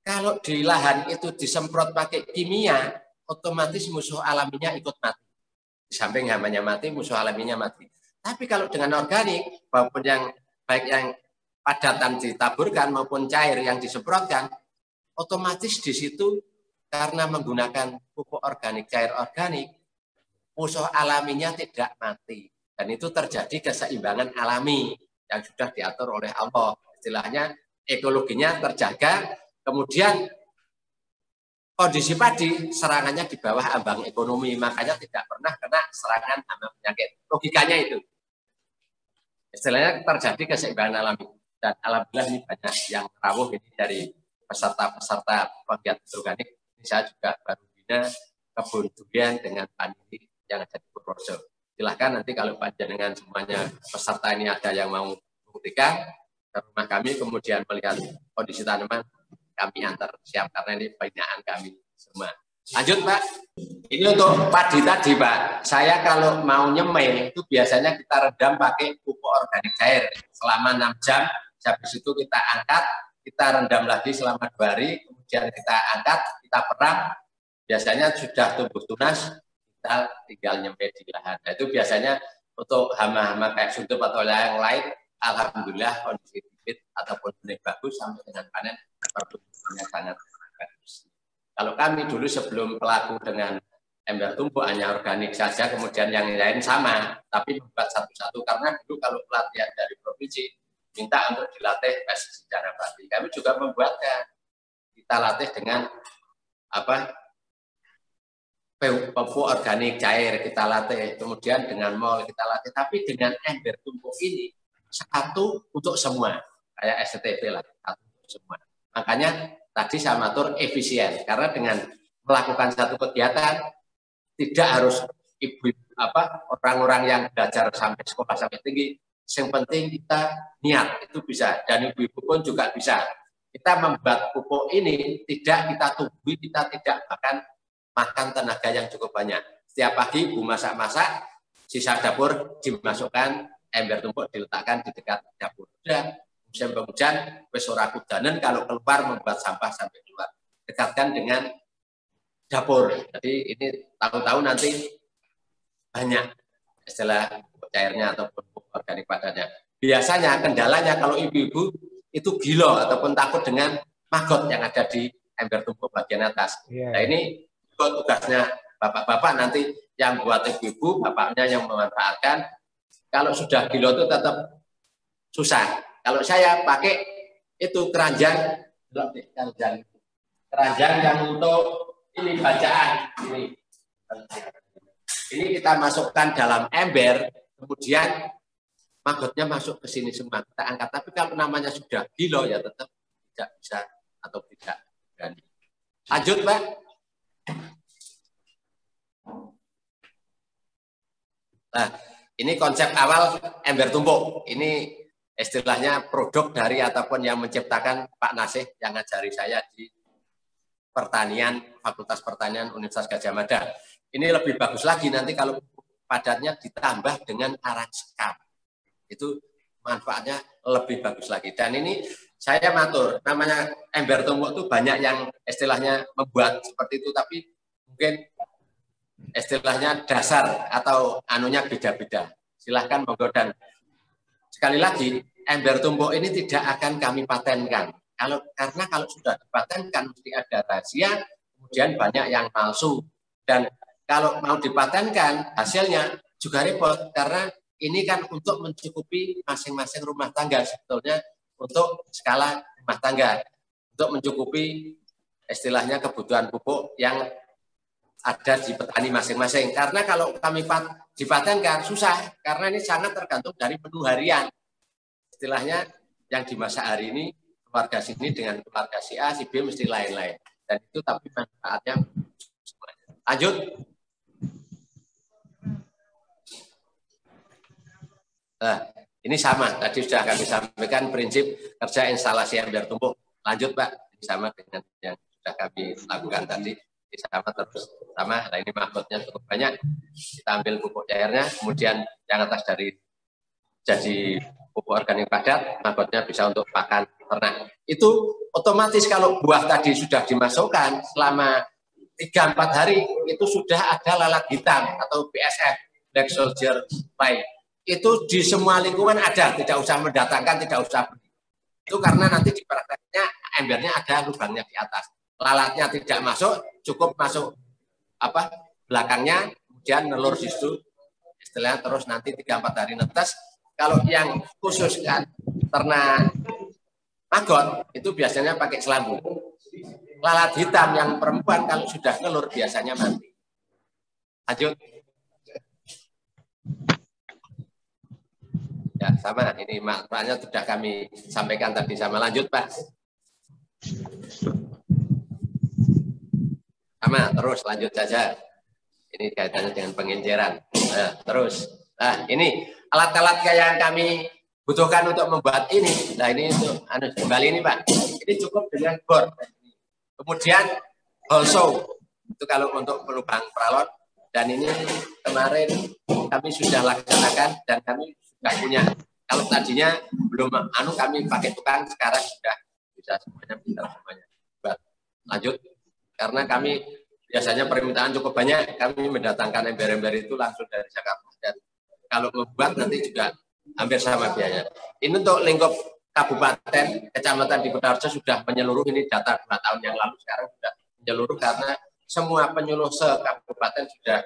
Kalau di lahan itu disemprot pakai kimia, otomatis musuh alaminya ikut mati. Di samping hamanya mati, musuh alaminya mati. Tapi kalau dengan organik, maupun yang baik yang padatan ditaburkan maupun cair yang disemprotkan, otomatis di situ karena menggunakan pupuk organik, cair organik, musuh alaminya tidak mati. Dan itu terjadi keseimbangan alami yang sudah diatur oleh Allah. Istilahnya ekologinya terjaga. Kemudian kondisi padi serangannya di bawah ambang ekonomi, makanya tidak pernah kena serangan hama penyakit. Logikanya itu. Istilahnya terjadi keseimbangan alami. Dan alhamdulillah ini banyak yang rawuh ini dari peserta-peserta pegiat hidroganik. Saya juga baru bina kebun durian dengan paniti yang ada di Purworejo. Silahkan nanti kalau panjenengan semuanya peserta ini ada yang mau membuktikan ke rumah kami, kemudian melihat kondisi tanaman, kami antar siap karena ini binaan kami semua. Lanjut Pak, ini untuk padi tadi Pak, saya kalau mau nyemai itu biasanya kita redam pakai pupuk organik cair selama 6 jam, habis itu kita angkat, kita rendam lagi selama 2 hari, kemudian kita angkat, kita perang, biasanya sudah tumbuh tunas, kita tinggal nyemai di lahan. Nah, itu biasanya untuk hama-hama kayak suntup atau yang lain, alhamdulillah kondisi bibit ataupun benih bagus sampai dengan panen pertumbuhannya sangat bagus. Kalau kami dulu sebelum pelaku dengan ember tumpuk hanya organik saja, kemudian yang lain sama, tapi membuat satu-satu karena dulu kalau pelatihan dari provinsi minta untuk dilatih pestisida nabati. Kami juga membuatnya. Kita latih dengan pupuk organik cair kita latih, kemudian dengan mol kita latih, tapi dengan ember tumpuk ini satu untuk semua, kayak STP lah, satu untuk semua. Makanya tadi saya matur efisien, karena dengan melakukan satu kegiatan tidak harus orang-orang yang belajar sampai sekolah sampai tinggi. Yang penting kita niat itu bisa, dan ibu-ibu pun juga bisa. Kita membuat pupuk ini tidak kita tumbuhi, kita tidak makan tenaga yang cukup banyak. Setiap pagi ibu masak-masak, sisa dapur dimasukkan, ember tumpuk diletakkan di dekat dapur. Sudah musim penghujan, wis ora kudanen kalau keluar membuat sampah sampai keluar. Dekatkan dengan dapur. Jadi ini tahu-tahu nanti banyak istilah cairnya ataupun organik padanya. Biasanya kendalanya kalau ibu-ibu itu gilo ataupun takut dengan maggot yang ada di ember tumpuk bagian atas. Nah ini tugasnya bapak-bapak nanti yang buat ibu-ibu, bapaknya yang memanfaatkan Kalau sudah kilo itu tetap susah. Kalau saya pakai itu keranjang yang untuk ini bacaan ini kita masukkan dalam ember, kemudian magotnya masuk ke sini semua kita angkat. Tapi kalau namanya sudah kilo ya tetap tidak bisa atau tidak berani. Lanjut, Pak. Nah, ini konsep awal ember tumpuk. Ini istilahnya produk dari ataupun yang menciptakan Pak Nasih yang ngajari saya di pertanian, Fakultas Pertanian Universitas Gadjah Mada. Ini lebih bagus lagi nanti kalau padatnya ditambah dengan arang sekam. Itu manfaatnya lebih bagus lagi. Dan ini saya matur, namanya ember tumpuk itu banyak yang istilahnya membuat seperti itu, tapi mungkin istilahnya dasar atau anunya beda-beda. Silahkan monggo. Dan sekali lagi, ember tumpuk ini tidak akan kami patenkan. Karena kalau sudah dipatenkan mesti ada rahasia, kemudian banyak yang palsu. Dan kalau mau dipatenkan, hasilnya juga repot. Karena ini kan untuk mencukupi masing-masing rumah tangga, sebetulnya untuk skala rumah tangga. Untuk mencukupi istilahnya kebutuhan pupuk yang ada di petani masing-masing. Karena kalau kami dipatenkan, susah. Karena ini sangat tergantung dari menu harian. Istilahnya yang dimasak hari ini, keluarga sini dengan keluarga si A, si B mesti lain-lain. Dan itu tapi manfaatnya semuanya. Lanjut. Nah, ini sama. Tadi sudah kami sampaikan prinsip kerja instalasi ember tumpuk. Lanjut, Pak. Ini sama dengan yang sudah kami lakukan tadi. Ini sama terus. Sama. Nah, ini mahkotnya cukup banyak. Kita ambil pupuk cairnya. Kemudian yang atas dari jadi pupuk organik padat, mahkotnya bisa untuk pakan ternak. Itu otomatis kalau buah tadi sudah dimasukkan selama 3-4 hari, itu sudah ada lalat hitam atau BSF, Black Soldier Fly. Itu di semua lingkungan ada, tidak usah mendatangkan, tidak usah beli. Itu karena nanti di prakteknya embernya ada lubangnya di atas. Lalatnya tidak masuk, cukup masuk belakangnya, kemudian nelur di situ, istilahnya terus nanti 3-4 hari netes. Kalau yang khusus kan ternak maggot itu biasanya pakai selambu. Lalat hitam yang perempuan kalau sudah telur biasanya mati. Lanjut. Ya sama, ini maknanya sudah kami sampaikan tadi sama. Lanjut, Pak. Sama, terus lanjut saja. Ini kaitannya dengan pengenceran. Nah, terus. Nah, ini alat-alat yang kami butuhkan untuk membuat ini. Nah, ini untuk kembali ini, Pak. Ini cukup dengan bor. Kemudian also itu kalau untuk pelubang pralon. Dan ini kemarin kami sudah laksanakan dan kami sudah punya. Kalau tadinya belum kami pakai tukang, sekarang sudah bisa semuanya. Lanjut. Karena kami biasanya permintaan cukup banyak, kami mendatangkan ember-ember itu langsung dari Jakarta. Dan kalau membuat nanti juga hampir sama biaya. Ini untuk lingkup kabupaten, kecamatan di Kutarjo sudah menyeluruh, ini data 2 tahun yang lalu, sekarang sudah menyeluruh karena semua penyuluh se-kabupaten sudah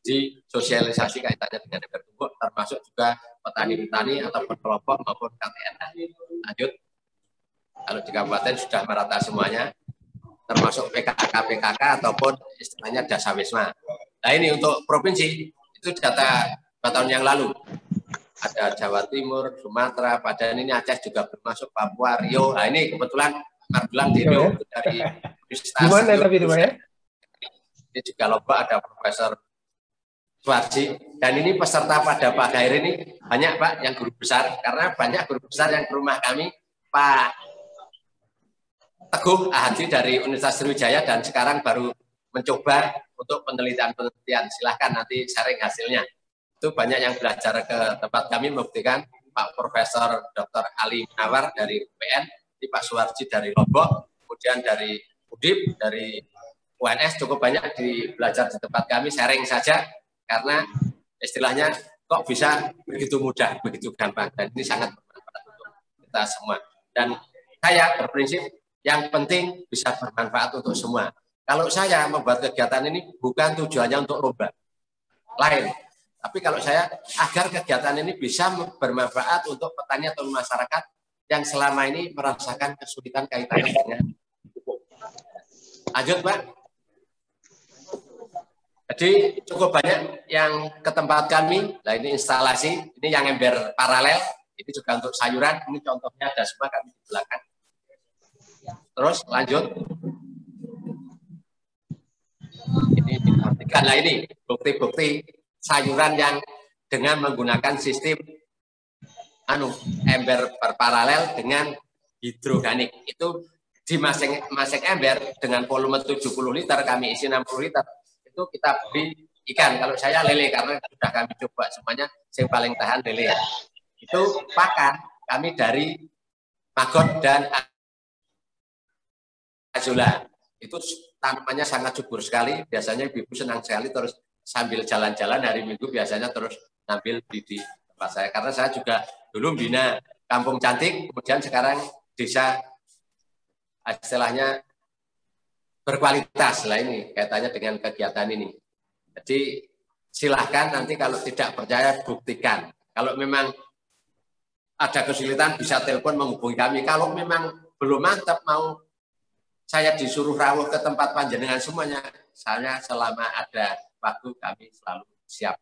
disosialisasi kaitannya dengan ember tumpuk, termasuk juga petani-petani ataupun kelompok maupun KTN. Lanjut. Kalau di kabupaten sudah merata semuanya, termasuk PKK ataupun istilahnya Dasawisma. Nah ini untuk provinsi, itu data 2 tahun yang lalu. Ada Jawa Timur, Sumatera, Padang, ini Aceh juga bermasuk, Papua, Riau. Nah ini kebetulan Mardulang di Riau dari Universitas. Gimana tapi itu, Pak, ya? Ini juga Lombok ada Profesor Suwarji. Dan ini peserta pada Pak Gair ini banyak, Pak, yang guru besar. Karena banyak guru besar yang ke rumah kami, Pak Teguh Ahadi dari Universitas Sriwijaya, dan sekarang baru mencoba untuk penelitian-penelitian. Silahkan nanti sharing hasilnya. Itu banyak yang belajar ke tempat kami membuktikan. Pak Profesor Dr. Ali Munawar dari UPN, Pak Suwarji dari Lombok, kemudian dari UDIP, dari UNS, cukup banyak belajar di tempat kami, sharing saja, karena istilahnya kok bisa begitu mudah, begitu gampang, dan ini sangat bermanfaat untuk kita semua. Dan saya berprinsip yang penting bisa bermanfaat untuk semua. Kalau saya membuat kegiatan ini bukan tujuannya untuk lomba lain, Tapi kalau saya agar kegiatan ini bisa bermanfaat untuk petani atau masyarakat yang selama ini merasakan kesulitan kaitannya dengan pupuk. Lanjut, Pak. Jadi cukup banyak yang ke tempat kami. Nah, ini instalasi, ini yang ember paralel, ini juga untuk sayuran. Ini contohnya ada semua kami di belakang. Terus lanjut. Ini diperhatikan. Nah, ini bukti-bukti sayuran yang dengan menggunakan sistem ember berparalel dengan hidroganik. Itu di masing ember dengan volume 70 liter, kami isi 60 liter. Itu kita beri ikan. Kalau saya lele, karena sudah kami coba semuanya, yang paling tahan lele. Itu pakan kami dari maggot dan azula. Itu tanamannya sangat subur sekali. Biasanya ibu senang sekali, terus sambil jalan-jalan hari Minggu biasanya terus ngambil di tempat saya. Karena saya juga dulu bina Kampung Cantik, kemudian sekarang desa istilahnya berkualitas lah, ini kaitannya dengan kegiatan ini. Jadi silahkan nanti kalau tidak percaya buktikan. Kalau memang ada kesulitan bisa telepon menghubungi kami. Kalau memang belum mantap mau saya disuruh rawuh ke tempat panjenengan semuanya, saya selama ada waktu kami selalu siap.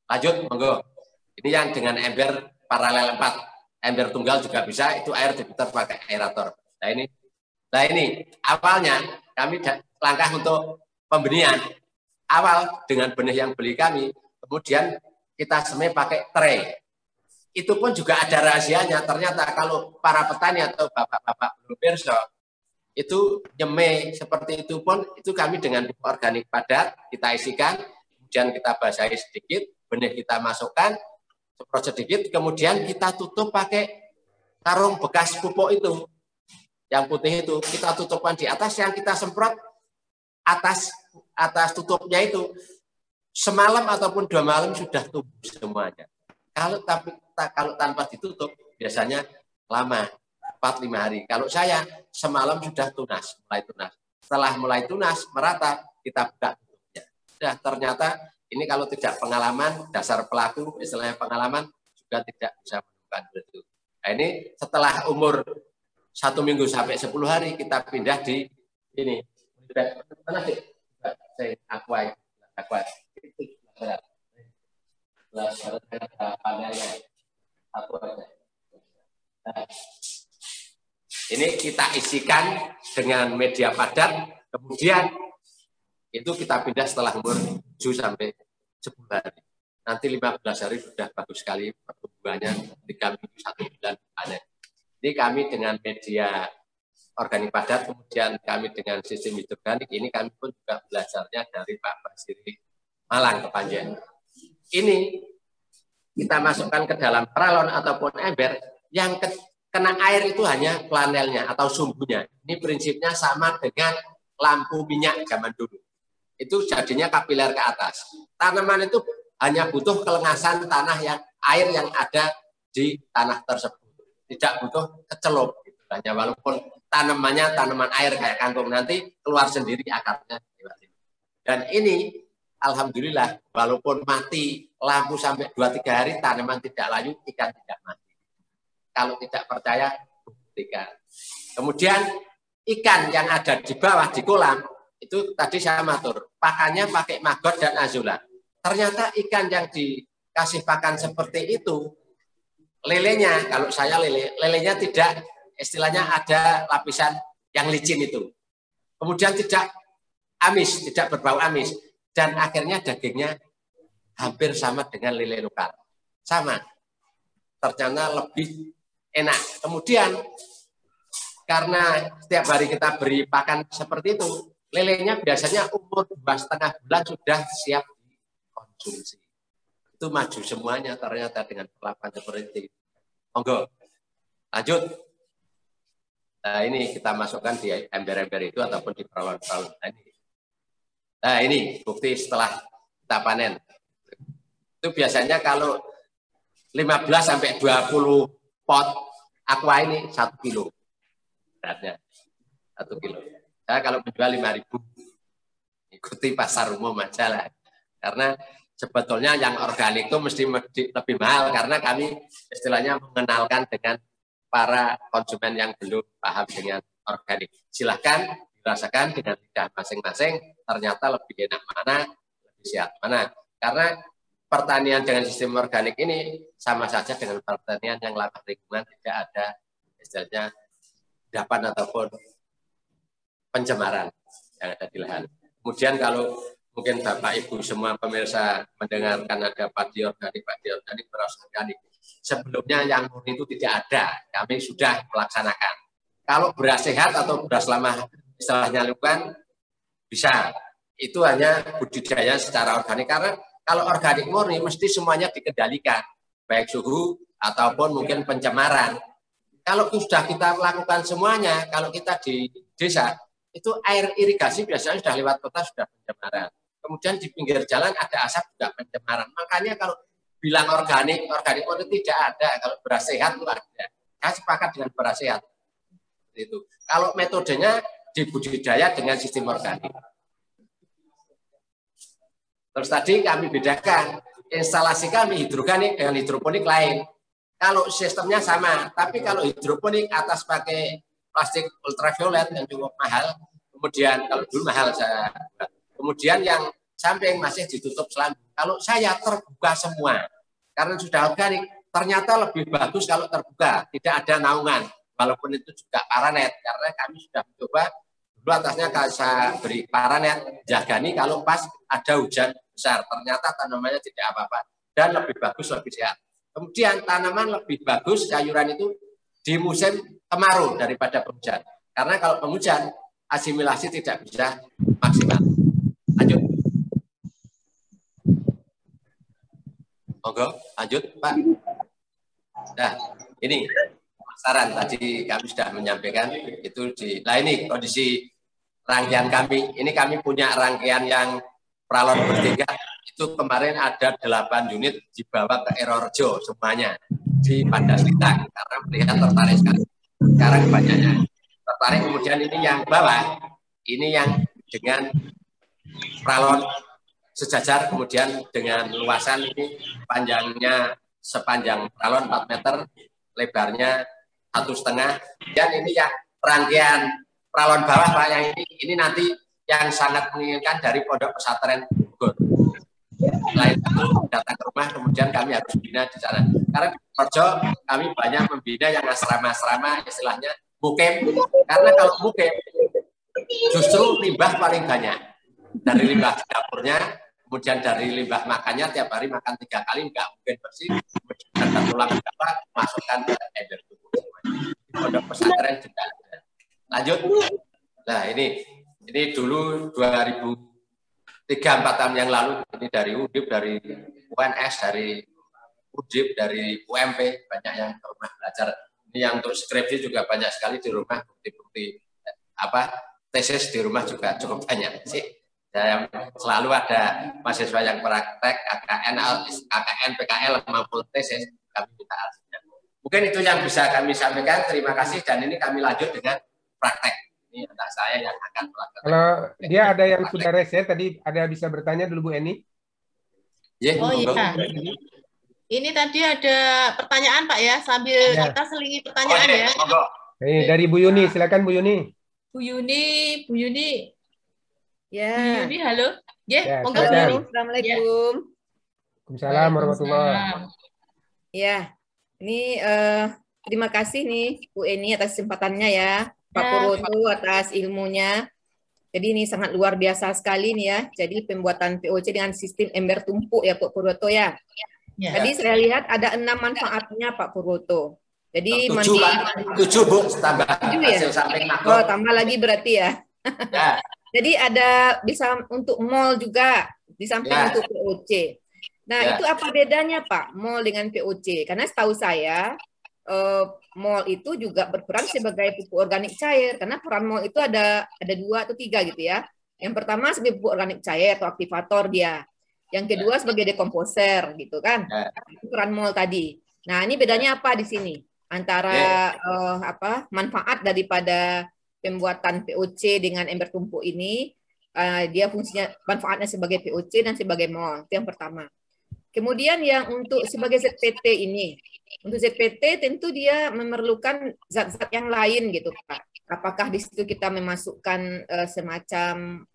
Lanjut, monggo. Ini yang dengan ember paralel 4. Ember tunggal juga bisa, itu air diputar pakai aerator. Nah ini awalnya kami langkah untuk pembenihan. Awal dengan benih yang beli kami, kemudian kita semai pakai tray. Itu pun juga ada rahasianya. Ternyata kalau para petani atau bapak-bapak belum pirsa, itu nyemai seperti itu pun, itu kami dengan pupuk organik padat, kita isikan, kemudian kita basahi sedikit, benih kita masukkan, semprot sedikit, kemudian kita tutup pakai karung bekas pupuk itu. Yang putih itu kita tutupkan di atas, yang kita semprot atas tutupnya itu semalam ataupun 2 malam sudah tumbuh semuanya. Kalau tanpa ditutup biasanya lama, 4-5 hari. Kalau saya semalam sudah tunas, mulai tunas. Setelah mulai tunas merata, kita buka tutupnya. Sudah, ternyata ini kalau tidak pengalaman, dasar pelaku istilahnya pengalaman juga tidak bisa menemukan itu. Nah, ini setelah umur 1 minggu sampai 10 hari kita pindah di ini. Mana sih? Saya aqua. Ini kita isikan dengan media padat, kemudian itu kita pindah setelah umur 7 sampai 10 hari. Nanti 15 hari sudah bagus sekali pertumbuhannya, 3 minggu 1 bulan panen. Ini kami dengan media organik padat, kemudian kami dengan sistem hidroganik, ini kami pun juga belajarnya dari Pak Basiri Malang Kepanjen. Ini kita masukkan ke dalam peralon ataupun ember, yang kena air itu hanya flanelnya atau sumbunya. Ini prinsipnya sama dengan lampu minyak zaman dulu. Itu jadinya kapiler ke atas. Tanaman itu hanya butuh kelengasan tanah air yang ada di tanah tersebut. Tidak butuh kecelup. Hanya walaupun tanamannya tanaman air kayak kangkung, nanti keluar sendiri akarnya. Dan ini alhamdulillah walaupun mati lampu sampai 2-3 hari tanaman tidak layu, ikan tidak mati. Kalau tidak percaya buktikan. Kemudian ikan yang ada di bawah di kolam itu tadi saya matur, pakannya pakai maggot dan azula. Ternyata ikan yang dikasih pakan seperti itu, lelenya, kalau saya lelenya tidak, istilahnya ada lapisan yang licin itu. Kemudian tidak amis, tidak berbau amis. Dan akhirnya dagingnya hampir sama dengan lele lokal. Sama. Ternyata lebih enak. Kemudian, karena setiap hari kita beri pakan seperti itu, lelenya biasanya umur 2,5 bulan sudah siap dikonsumsi. Itu maju semuanya ternyata dengan perlakuan seperti itu. Monggo, lanjut. Nah, ini kita masukkan di ember-ember itu ataupun di peralon-peralon. Nah, ini bukti setelah kita panen. Itu biasanya kalau 15 sampai 20 pot aqua ini 1 kilo. Beratnya 1 kilo. Saya kalau menjual 5.000, ikuti pasar umum aja lah. Karena sebetulnya yang organik itu mesti lebih mahal karena kami istilahnya mengenalkan dengan para konsumen yang belum paham dengan organik. Silahkan dirasakan dengan lidah masing-masing, ternyata lebih enak mana, lebih sehat mana. Karena pertanian dengan sistem organik ini sama saja dengan pertanian yang ramah lingkungan, tidak ada istilahnya endapan ataupun pencemaran yang ada di lahan. Kemudian kalau mungkin Bapak Ibu semua pemirsa mendengarkan ada padi organik beras organik. Sebelumnya yang murni itu tidak ada, kami sudah melaksanakan. Kalau beras sehat atau beras lama istilahnya lingkungan bisa, itu hanya budidaya secara organik. Karena kalau organik murni mesti semuanya dikendalikan, baik suhu ataupun mungkin pencemaran. Kalau sudah kita lakukan semuanya, kalau kita di desa itu air irigasi biasanya sudah lewat kota sudah pencemaran. Kemudian di pinggir jalan ada asap juga pencemaran. Makanya kalau bilang organik itu tidak ada. Kalau beras sehat itu ada. Saya sepakat dengan beras sehat. Itu. Kalau metodenya dibudidaya dengan sistem organik. Terus tadi kami bedakan instalasi kami hidroponik dengan hidroponik lain. Kalau sistemnya sama, tapi kalau hidroponik atas pakai plastik ultraviolet yang cukup mahal, kemudian kalau dulu mahal saya. Kemudian yang samping masih ditutup selambu. Kalau saya terbuka semua, karena sudah organik, ternyata lebih bagus kalau terbuka, tidak ada naungan. Walaupun itu juga paranet, karena kami sudah mencoba, dulu atasnya saya beri paranet, jagani kalau pas ada hujan besar, ternyata tanamannya tidak apa-apa, dan lebih bagus, lebih sehat. Kemudian tanaman lebih bagus, sayuran itu di musim kemarau daripada penghujan. Karena kalau penghujan, asimilasi tidak bisa maksimal. Lanjut. Monggo, lanjut Pak. Nah, ini saran tadi kami sudah menyampaikan itu di. Nah ini kondisi rangkaian kami. Ini kami punya rangkaian yang pralon bertiga. Itu kemarin ada 8 unit dibawa ke Erorjo semuanya di Pandaslita karena melihat tertarik sekali. Sekarang banyaknya tertarik. Kemudian ini yang bawah, ini yang dengan pralon sejajar, kemudian dengan luasan ini panjangnya sepanjang pralon 4 meter, lebarnya 1,5. Dan ini yang rangkaian pralon bawah Pak, yang ini nanti yang sangat menginginkan dari Pondok Pesantren Bogor. Selain itu datang ke rumah, kemudian kami harus bina di sana. Karena di Purworejo kami banyak membina yang asrama-asrama, istilahnya mukim. Karena kalau mukim justru limbah paling banyak. Dari limbah dapurnya, kemudian dari limbah makannya, tiap hari makan 3 kali, nggak mungkin bersih. Kemudian tulang apa masukkan ke ember tubuh semuanya. Di Pondok Pesantren juga ada. Lanjut. Nah ini dulu 2003-4 tahun yang lalu, ini dari UDIP, dari UNS, dari UDIP, dari UMP, banyak yang ke rumah belajar. Ini yang untuk skripsi juga banyak sekali di rumah, bukti-bukti tesis di rumah juga cukup banyak sih. Saya selalu ada mahasiswa yang praktek KKN, PKL maupun tesis, kami minta artinya. Mungkin itu yang bisa kami sampaikan. Terima kasih, dan ini kami lanjut dengan praktek. Ini anak saya yang akan melakukan. Kalau dia ada yang sudah reset, tadi ada bisa bertanya dulu Bu Eni. Oh iya. Ini tadi ada pertanyaan Pak ya, sambil kita selingi pertanyaan ya. Dari Bu Yuni, silakan Bu Yuni. Bu Yuni. Ya. Bu Yuni, halo. Ya, monggo. Assalamualaikum. Waalaikumsalam warahmatullahi wabarakatuh. Ya, ini terima kasih nih Bu Eni atas kesempatannya ya, Pak Purwoto atas ilmunya. Jadi ini sangat luar biasa sekali nih ya. Jadi pembuatan POC dengan sistem ember tumpuk ya Pak Purwoto ya. Tadi saya lihat ada 6 manfaatnya Pak Purwoto. Jadi 7 Bu, tambah hasil samping makro. Oh, tambah lagi berarti ya. Ya. Jadi ada bisa untuk mall juga di samping untuk POC. Nah, itu apa bedanya Pak, mall dengan POC? Karena setahu saya mall itu juga berperan sebagai pupuk organik cair, karena peran mall itu ada 2 atau 3 gitu ya. Yang pertama sebagai pupuk organik cair atau aktivator dia. Yang kedua sebagai dekomposer gitu kan. Itu peran mall tadi. Nah, ini bedanya apa di sini? Antara manfaat daripada pembuatan POC dengan ember tumpuk ini dia fungsinya manfaatnya sebagai POC dan sebagai mol. Itu yang pertama. Kemudian yang untuk sebagai ZPT ini, untuk ZPT tentu dia memerlukan zat-zat yang lain gitu Pak. Apakah di situ kita memasukkan semacam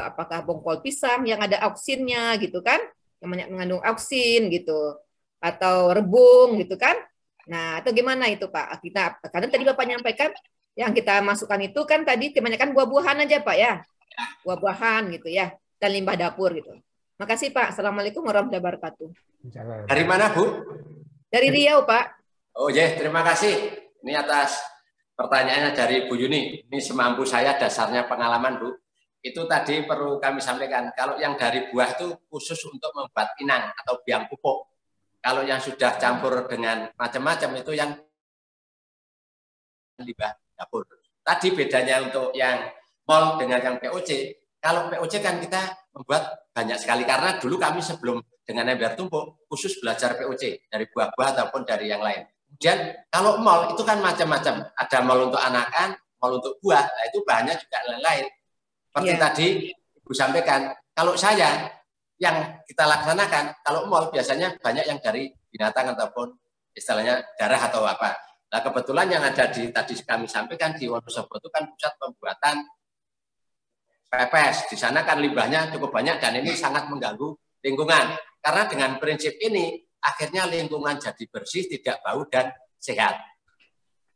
apakah bongkol pisang yang ada auksinnya gitu kan, yang banyak mengandung auksin gitu, atau rebung gitu kan. Nah, atau gimana itu Pak? Karena tadi Bapak nyampaikan yang kita masukkan itu kan tadi kebanyakan buah-buahan aja Pak ya, buah-buahan gitu ya, dan limbah dapur gitu. Makasih Pak. Assalamualaikum warahmatullahi wabarakatuh. Dari mana Bu? Dari Riau Pak. Oh ya, terima kasih. Ini atas pertanyaannya dari Bu Yuni. Ini semampu saya dasarnya pengalaman Bu. Itu tadi perlu kami sampaikan. Kalau yang dari buah itu khusus untuk membuat inang atau biang pupuk. Kalau yang sudah campur dengan macam-macam itu yang limbah dapur. Tadi bedanya untuk yang mol dengan yang POC. Kalau POC kan kita membuat banyak sekali karena dulu kami sebelum dengan ember tumpuk khusus belajar POC dari buah-buah ataupun dari yang lain. Kemudian kalau mol itu kan macam-macam. Ada mol untuk anakan, mol untuk buah. Nah itu bahannya juga lain-lain. Seperti tadi Ibu sampaikan, kalau saya yang kita laksanakan, kalau mol biasanya banyak yang dari binatang ataupun istilahnya darah atau apa. Nah kebetulan yang ada di tadi kami sampaikan di Wonosobo itu kan pusat pembuatan pepes. Di sana kan limbahnya cukup banyak dan ini sangat mengganggu lingkungan. Karena dengan prinsip ini akhirnya lingkungan jadi bersih, tidak bau dan sehat.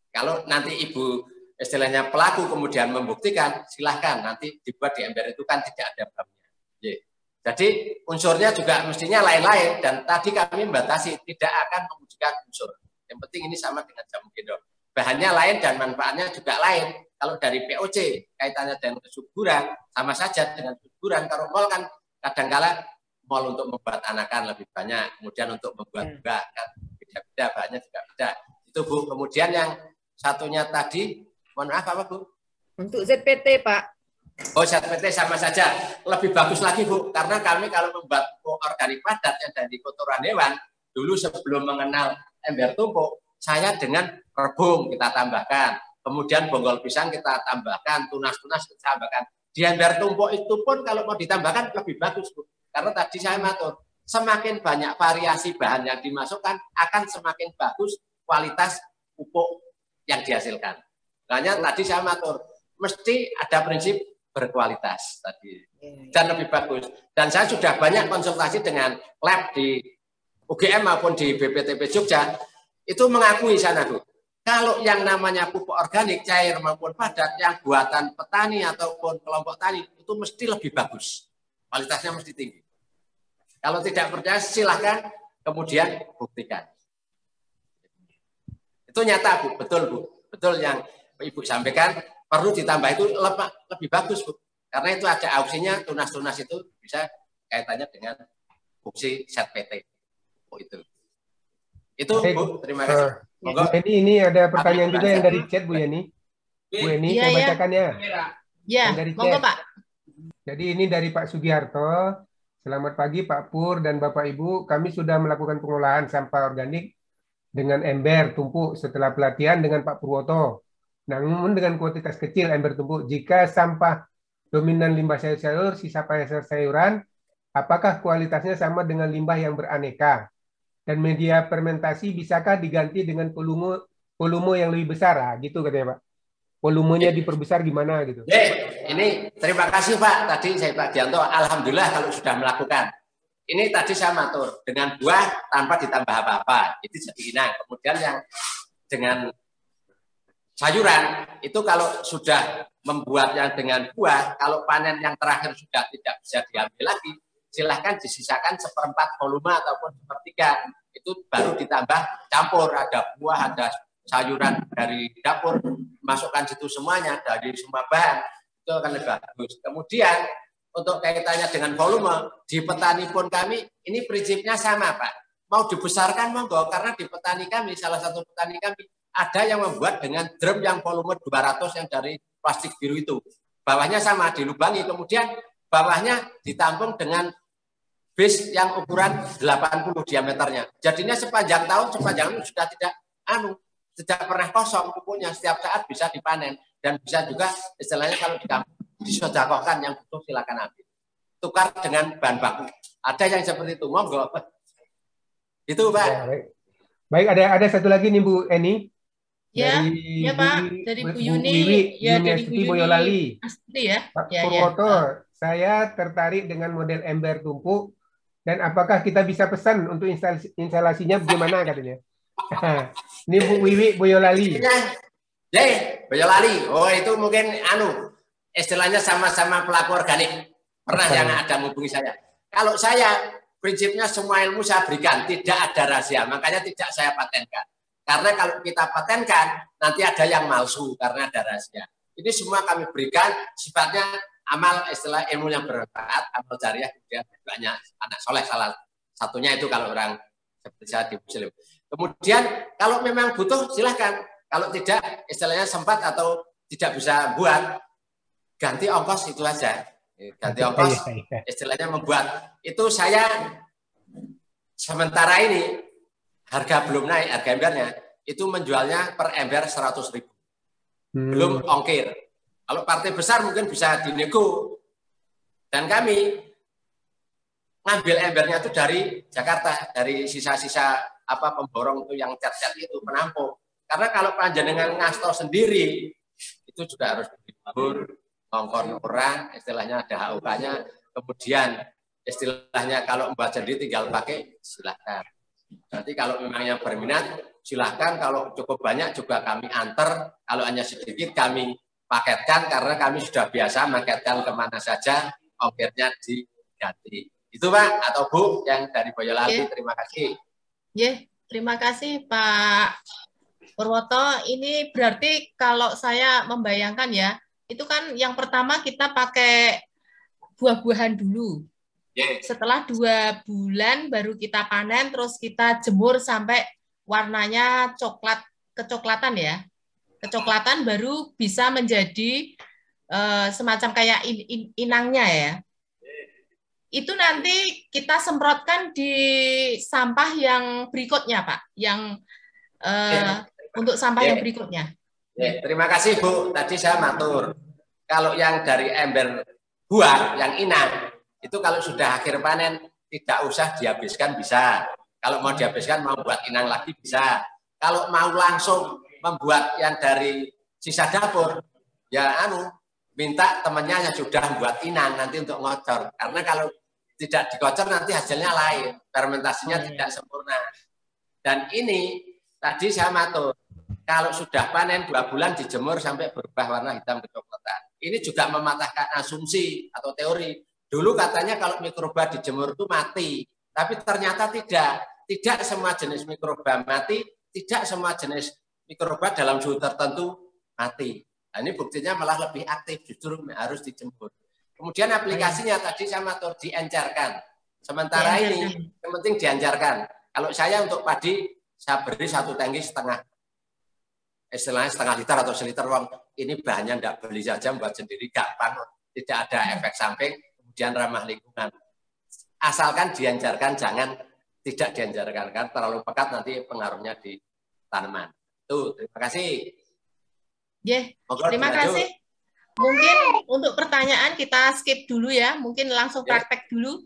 Kalau nanti Ibu istilahnya pelaku kemudian membuktikan, silahkan nanti dibuat di ember itu kan tidak ada baunya. Jadi unsurnya juga mestinya lain-lain dan tadi kami membatasi tidak akan mewujudkan unsur. Yang penting ini sama dengan jamu gendong. Bahannya lain dan manfaatnya juga lain. Kalau dari POC kaitannya dengan kesuburan sama saja dengan kesuburan. Kalau mol kan kadangkala mol untuk membuat anakan lebih banyak, kemudian untuk membuat buah kan beda-beda, bahannya juga beda. Itu Bu. Kemudian yang satunya tadi, mohon maaf apa Bu? Untuk ZPT Pak. Oh ZPT sama saja, lebih bagus lagi Bu, karena kami kalau membuat organik padat yang dari kotoran hewan, dulu sebelum mengenal ember tumpuk, saya dengan rebung kita tambahkan. Kemudian bonggol pisang kita tambahkan, tunas-tunas kita tambahkan. Di ember tumpuk itu pun kalau mau ditambahkan lebih bagus, Bu. Karena tadi saya matur, semakin banyak variasi bahan yang dimasukkan, akan semakin bagus kualitas pupuk yang dihasilkan. Makanya tadi saya matur, mesti ada prinsip berkualitas tadi. Dan lebih bagus. Dan saya sudah banyak konsultasi dengan lab di UGM maupun di BPTP Jogja, itu mengakui sana, Bu. Kalau yang namanya pupuk organik, cair maupun padat, yang buatan petani ataupun kelompok tani, itu mesti lebih bagus. Kualitasnya mesti tinggi. Kalau tidak percaya, silahkan kemudian buktikan. Itu nyata, Bu. Betul, Bu. Betul yang Ibu sampaikan, perlu ditambah itu lebih bagus, Bu. Karena itu ada auksinya, tunas-tunas itu bisa kaitannya dengan fungsi ZPT. Oh, itu. Itu, Bu. Terima kasih. Bu Yeni, ini ada pertanyaan juga yang dari chat Bu Yeni. Bu Yeni, saya bacakan ya. Ya, monggo Pak. Jadi ini dari Pak Sugiharto. Selamat pagi Pak Pur dan Bapak Ibu. Kami sudah melakukan pengolahan sampah organik dengan ember tumpuk setelah pelatihan dengan Pak Purwoto. Namun dengan kuantitas kecil ember tumpuk. Jika sampah dominan limbah sayur-sayur, sisa sayur-sayuran, apakah kualitasnya sama dengan limbah yang beraneka? Dan media fermentasi bisakah diganti dengan volume yang lebih besar? Nah, gitu katanya Pak. Volumenya diperbesar gimana gitu. Ini terima kasih Pak. Tadi saya Pak Dianto, alhamdulillah kalau sudah melakukan. Ini tadi saya matur, dengan buah tanpa ditambah apa-apa. Itu jadi inang. Kemudian yang dengan sayuran, itu kalau sudah membuatnya dengan buah, kalau panen yang terakhir sudah tidak bisa diambil lagi, silahkan disisakan 1/4 volume ataupun 1/3. Itu baru ditambah campur, ada buah, ada sayuran dari dapur, masukkan situ semuanya dari semua bahan, itu akan lebih bagus. Kemudian untuk kaitannya dengan volume, di petani pun kami, ini prinsipnya sama Pak. Mau dibesarkan monggo, karena di petani kami, salah satu petani kami, ada yang membuat dengan drum yang volume 200 yang dari plastik biru itu. Bawahnya sama, dilubangi, kemudian bawahnya ditampung dengan bis yang ukuran 80 diameternya. Jadinya sepanjang tahun, sudah tidak pernah kosong pupuknya, setiap saat bisa dipanen dan bisa juga istilahnya kalau di kampung disodakohkan, yang butuh silakan ambil. Tukar dengan bahan baku. Ada yang seperti itu, monggo. Itu Pak. Ya, baik, ada satu lagi nih Bu Eni. Ya, Dari ya Pak, dari Bu Yuni, Wiwi, ya dari Bu Yuniasti Yuni Boyolali. Astri ya. Pak Ya, Purwoto, ya. saya tertarik dengan model ember tumpuk dan apakah kita bisa pesan untuk instalasinya bagaimana katanya? Ini Bu Wiwi Boyolali. Boyolali. Oh, itu mungkin istilahnya sama-sama pelaku organik. Pernah yang ada menghubungi saya. Kalau saya prinsipnya semua ilmu saya berikan, tidak ada rahasia, makanya tidak saya patenkan. Karena kalau kita patenkan, nanti ada yang palsu karena ada rahasia. Ini semua kami berikan, sifatnya amal, istilah ilmu yang bermanfaat, amal jariah, kemudian banyak anak soleh, salah satunya itu kalau orang seperti saya di Muslim. Kemudian kalau memang butuh, silahkan. Kalau tidak, istilahnya sempat atau tidak bisa buat, ganti ongkos itu aja. Ganti ongkos, istilahnya membuat. Itu saya sementara ini, harga belum naik, harga embernya, itu menjualnya per ember 100.000. Belum ongkir. Kalau partai besar mungkin bisa dinego. Dan kami ngambil embernya itu dari Jakarta, dari sisa-sisa pemborong itu yang cat-cat itu, penampung. Karena kalau panjenengan ngasto sendiri, itu juga harus dihibur, ngongkon orang, istilahnya ada HUK-nya, kemudian istilahnya kalau membuat sendiri tinggal pakai, silahkan. Nanti kalau memang yang berminat, silahkan. Kalau cukup banyak juga kami antar. Kalau hanya sedikit kami paketkan, karena kami sudah biasa paketkan kemana saja, ongkirnya diganti. Itu Pak atau Bu yang dari Boyolali. Terima kasih. Terima kasih Pak Purwoto. Ini berarti kalau saya membayangkan ya, itu kan yang pertama kita pakai buah-buahan dulu. Setelah 2 bulan baru kita panen, terus kita jemur sampai warnanya kecoklatan ya. Kecoklatan baru bisa menjadi semacam kayak inangnya ya. Itu nanti kita semprotkan di sampah yang berikutnya Pak, yang untuk sampah yang berikutnya. Terima kasih Bu, tadi saya matur. Kalau yang dari ember buah, yang inang, itu kalau sudah akhir panen, tidak usah dihabiskan bisa. Kalau mau dihabiskan, mau buat inang lagi bisa. Kalau mau langsung membuat yang dari sisa dapur, ya minta temannya yang sudah buat inang nanti untuk ngocor. Karena kalau tidak dikocor nanti hasilnya lain, fermentasinya tidak sempurna. Dan ini tadi saya matur, kalau sudah panen 2 bulan dijemur sampai berubah warna hitam kecoklatan. Ini juga mematahkan asumsi atau teori. Dulu katanya kalau mikroba dijemur itu mati, tapi ternyata tidak. Tidak semua jenis mikroba mati, tidak semua jenis mikroba dalam suhu tertentu mati. Nah, ini buktinya malah lebih aktif, justru harus dijemur. Kemudian aplikasinya tadi saya matur diencerkan. Sementara ini yang penting diencerkan. Kalau saya untuk padi, saya beri 1 tangki setengah. Istilahnya setengah liter atau seliter uang. Ini bahannya tidak beli saja, buat sendiri gampang. Tidak ada efek samping. Kemudian ramah lingkungan. Asalkan diencerkan, jangan tidak diencerkan. Kan terlalu pekat nanti pengaruhnya di tanaman. Tuh, terima kasih. Terima kasih. Mungkin untuk pertanyaan kita skip dulu ya. Mungkin langsung praktek dulu.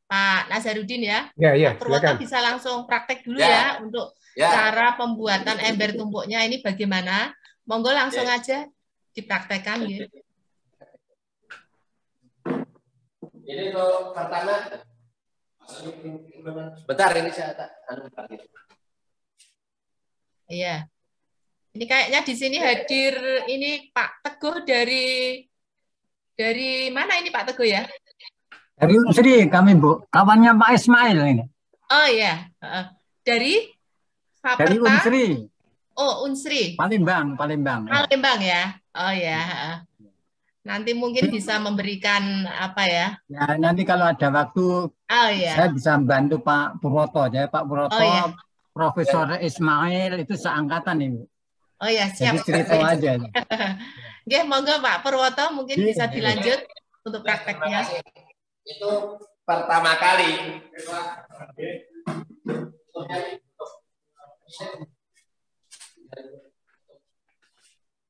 Pak Nazarudin ya. Pak Purwoto bisa langsung praktek dulu ya untuk cara pembuatan ember tumpuknya ini bagaimana. Monggo langsung aja dipraktekkan gitu. Ini untuk pertama, bentar ini saya Iya. Ini kayaknya di sini hadir ini Pak Teguh dari mana ini Pak Teguh ya? Dari Unsri kami Bu, kawannya Pak Ismail ini. Oh ya, dari Unsri. Oh Unsri. Palembang. Palembang ya. Oh ya. Nanti mungkin bisa memberikan apa ya? Ya nanti kalau ada waktu, saya bisa membantu Pak Purwoto. Jadi Pak Purwoto, Profesor Ismail itu seangkatan ini. Oh ya siap. Jadi cerita aja. Oke, monggo Pak Purwoto mungkin bisa dilanjut untuk prakteknya. Itu pertama kali.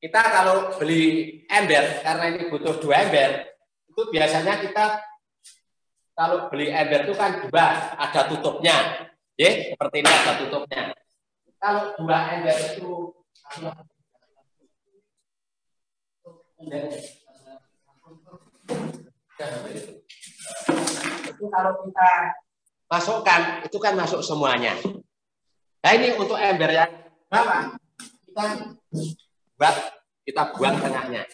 kita kalau beli ember, karena ini butuh 2 ember, itu biasanya kita kalau beli ember itu kan 2, ada tutupnya. Ya, seperti ini ada tutupnya. Kalau 2 ember itu itu kalau kita masukkan, itu kan masuk semuanya. Nah ini untuk ember yang bawah, kita buang tengahnya.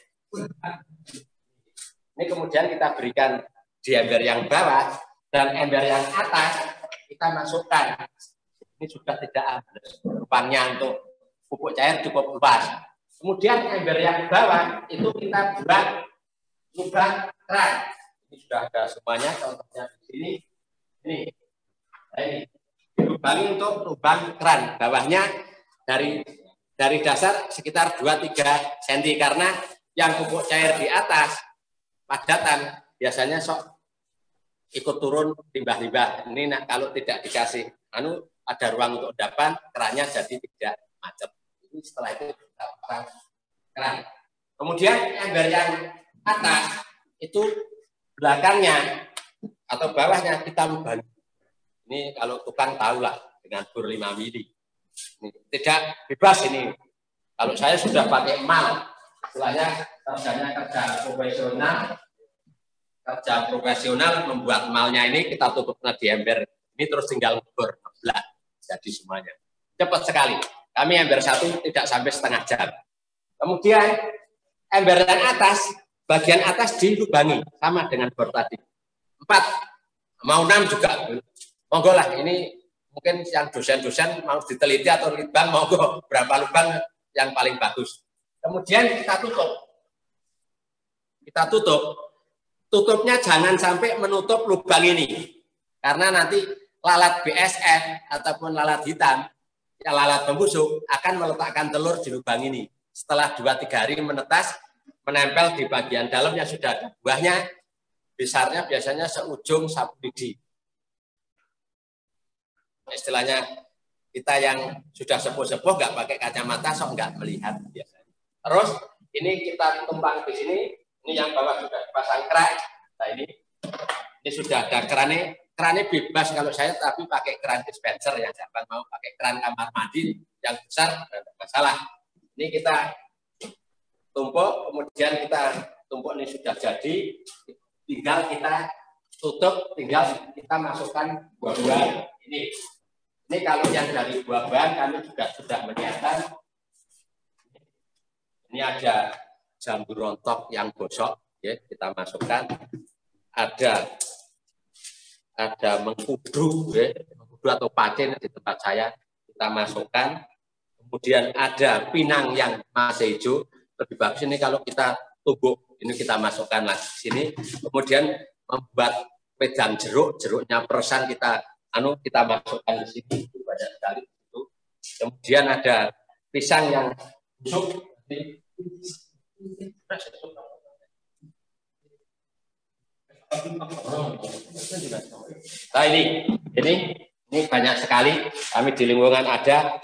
Ini kemudian kita berikan di ember yang bawah, dan ember yang atas kita masukkan. Ini sudah tidak ada lubangnya untuk pupuk cair, cukup luas. Kemudian ember yang bawah itu kita buat lubang keran. Ini sudah ada semuanya, contohnya di sini. Ini, nah ini dilubangi untuk lubang keran. Bawahnya dari dasar sekitar 2-3 cm, karena yang pupuk cair di atas padatan biasanya sok ikut turun limbah-limbah. Ini kalau tidak dikasih ada ruang untuk endapan, kerannya jadi tidak macet. Ini setelah itu kita pasang keran. Kemudian ember yang atas itu belakangnya atau bawahnya kita lubangi. Ini kalau tukang tahu lah, dengan bor 5 mili. Ini tidak bebas ini. Kalau saya sudah pakai mal, istilahnya kerja profesional membuat malnya ini kita tutupnya di ember. Ini terus tinggal bor 16, jadi semuanya. Cepat sekali. Kami ember 1 tidak sampai setengah jam. Kemudian ember yang atas, bagian atas dilubangi sama dengan bor tadi. 4, mau 6 juga. Monggo lah, ini mungkin yang dosen-dosen mau diteliti atau litbang, monggo berapa lubang yang paling bagus. Kemudian kita tutup. Kita tutup. Tutupnya jangan sampai menutup lubang ini. Karena nanti lalat BSF ataupun lalat hitam, ya lalat pembusuk, akan meletakkan telur di lubang ini. Setelah 2-3 hari menetas, menempel di bagian dalam yang sudah ada buahnya, besarnya biasanya seujung sapu lidi. Istilahnya kita yang sudah sepuh-sepuh nggak pakai kacamata, sok nggak melihat biasanya. Terus ini kita tumpang di sini, ini yang bawah sudah dipasang keran. Nah ini sudah ada kerannya. Kerannya bebas kalau saya, tapi pakai keran dispenser yang jangan mau pakai keran kamar mandi yang besar, tidak masalah. Ini kita tumpuk, kemudian kita tumpuk ini sudah jadi, tinggal kita tutup, tinggal kita masukkan buah-buahan ini. Ini kalau yang dari buah-buahan kami juga sudah menyiapkan. Ini ada jambu rontok yang gosok, ya, kita masukkan. Ada mengkudu, ya, mengkudu atau pacin di tempat saya kita masukkan. Kemudian ada pinang yang masih hijau, lebih bagus ini kalau kita tumbuk, ini kita masukkan lagi sini. Kemudian membuat wedang jeruknya peresan kita masukkan di sini, banyak sekali itu. Kemudian ada pisang yang busuk. Nah ini banyak sekali. Kami di lingkungan ada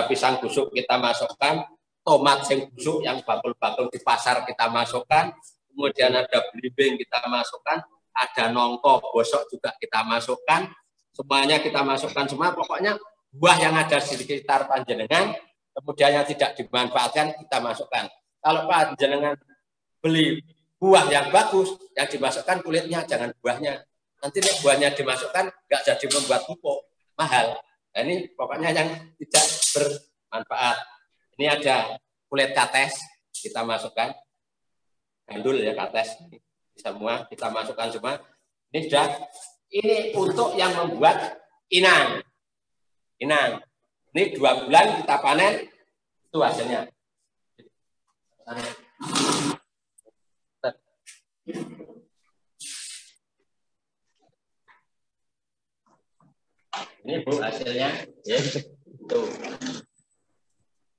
pisang busuk kita masukkan, tomat yang busuk yang bakul-bakul di pasar kita masukkan, kemudian ada belimbing kita masukkan, ada nongko bosok juga kita masukkan. Semuanya kita masukkan semua, pokoknya buah yang ada di sekitar panjenengan, kemudian yang tidak dimanfaatkan kita masukkan. Kalau panjenengan beli buah yang bagus, yang dimasukkan kulitnya, jangan buahnya. Nanti buahnya dimasukkan, nggak jadi membuat pupuk, mahal. Nah, ini pokoknya yang tidak bermanfaat. Ini ada kulit kates, kita masukkan. Gandul ya kates, semua kita masukkan semua. Ini sudah. Ini untuk yang membuat inang. Inang. Ini 2 bulan kita panen, itu hasilnya. Ini Bu hasilnya. Ya. Tuh.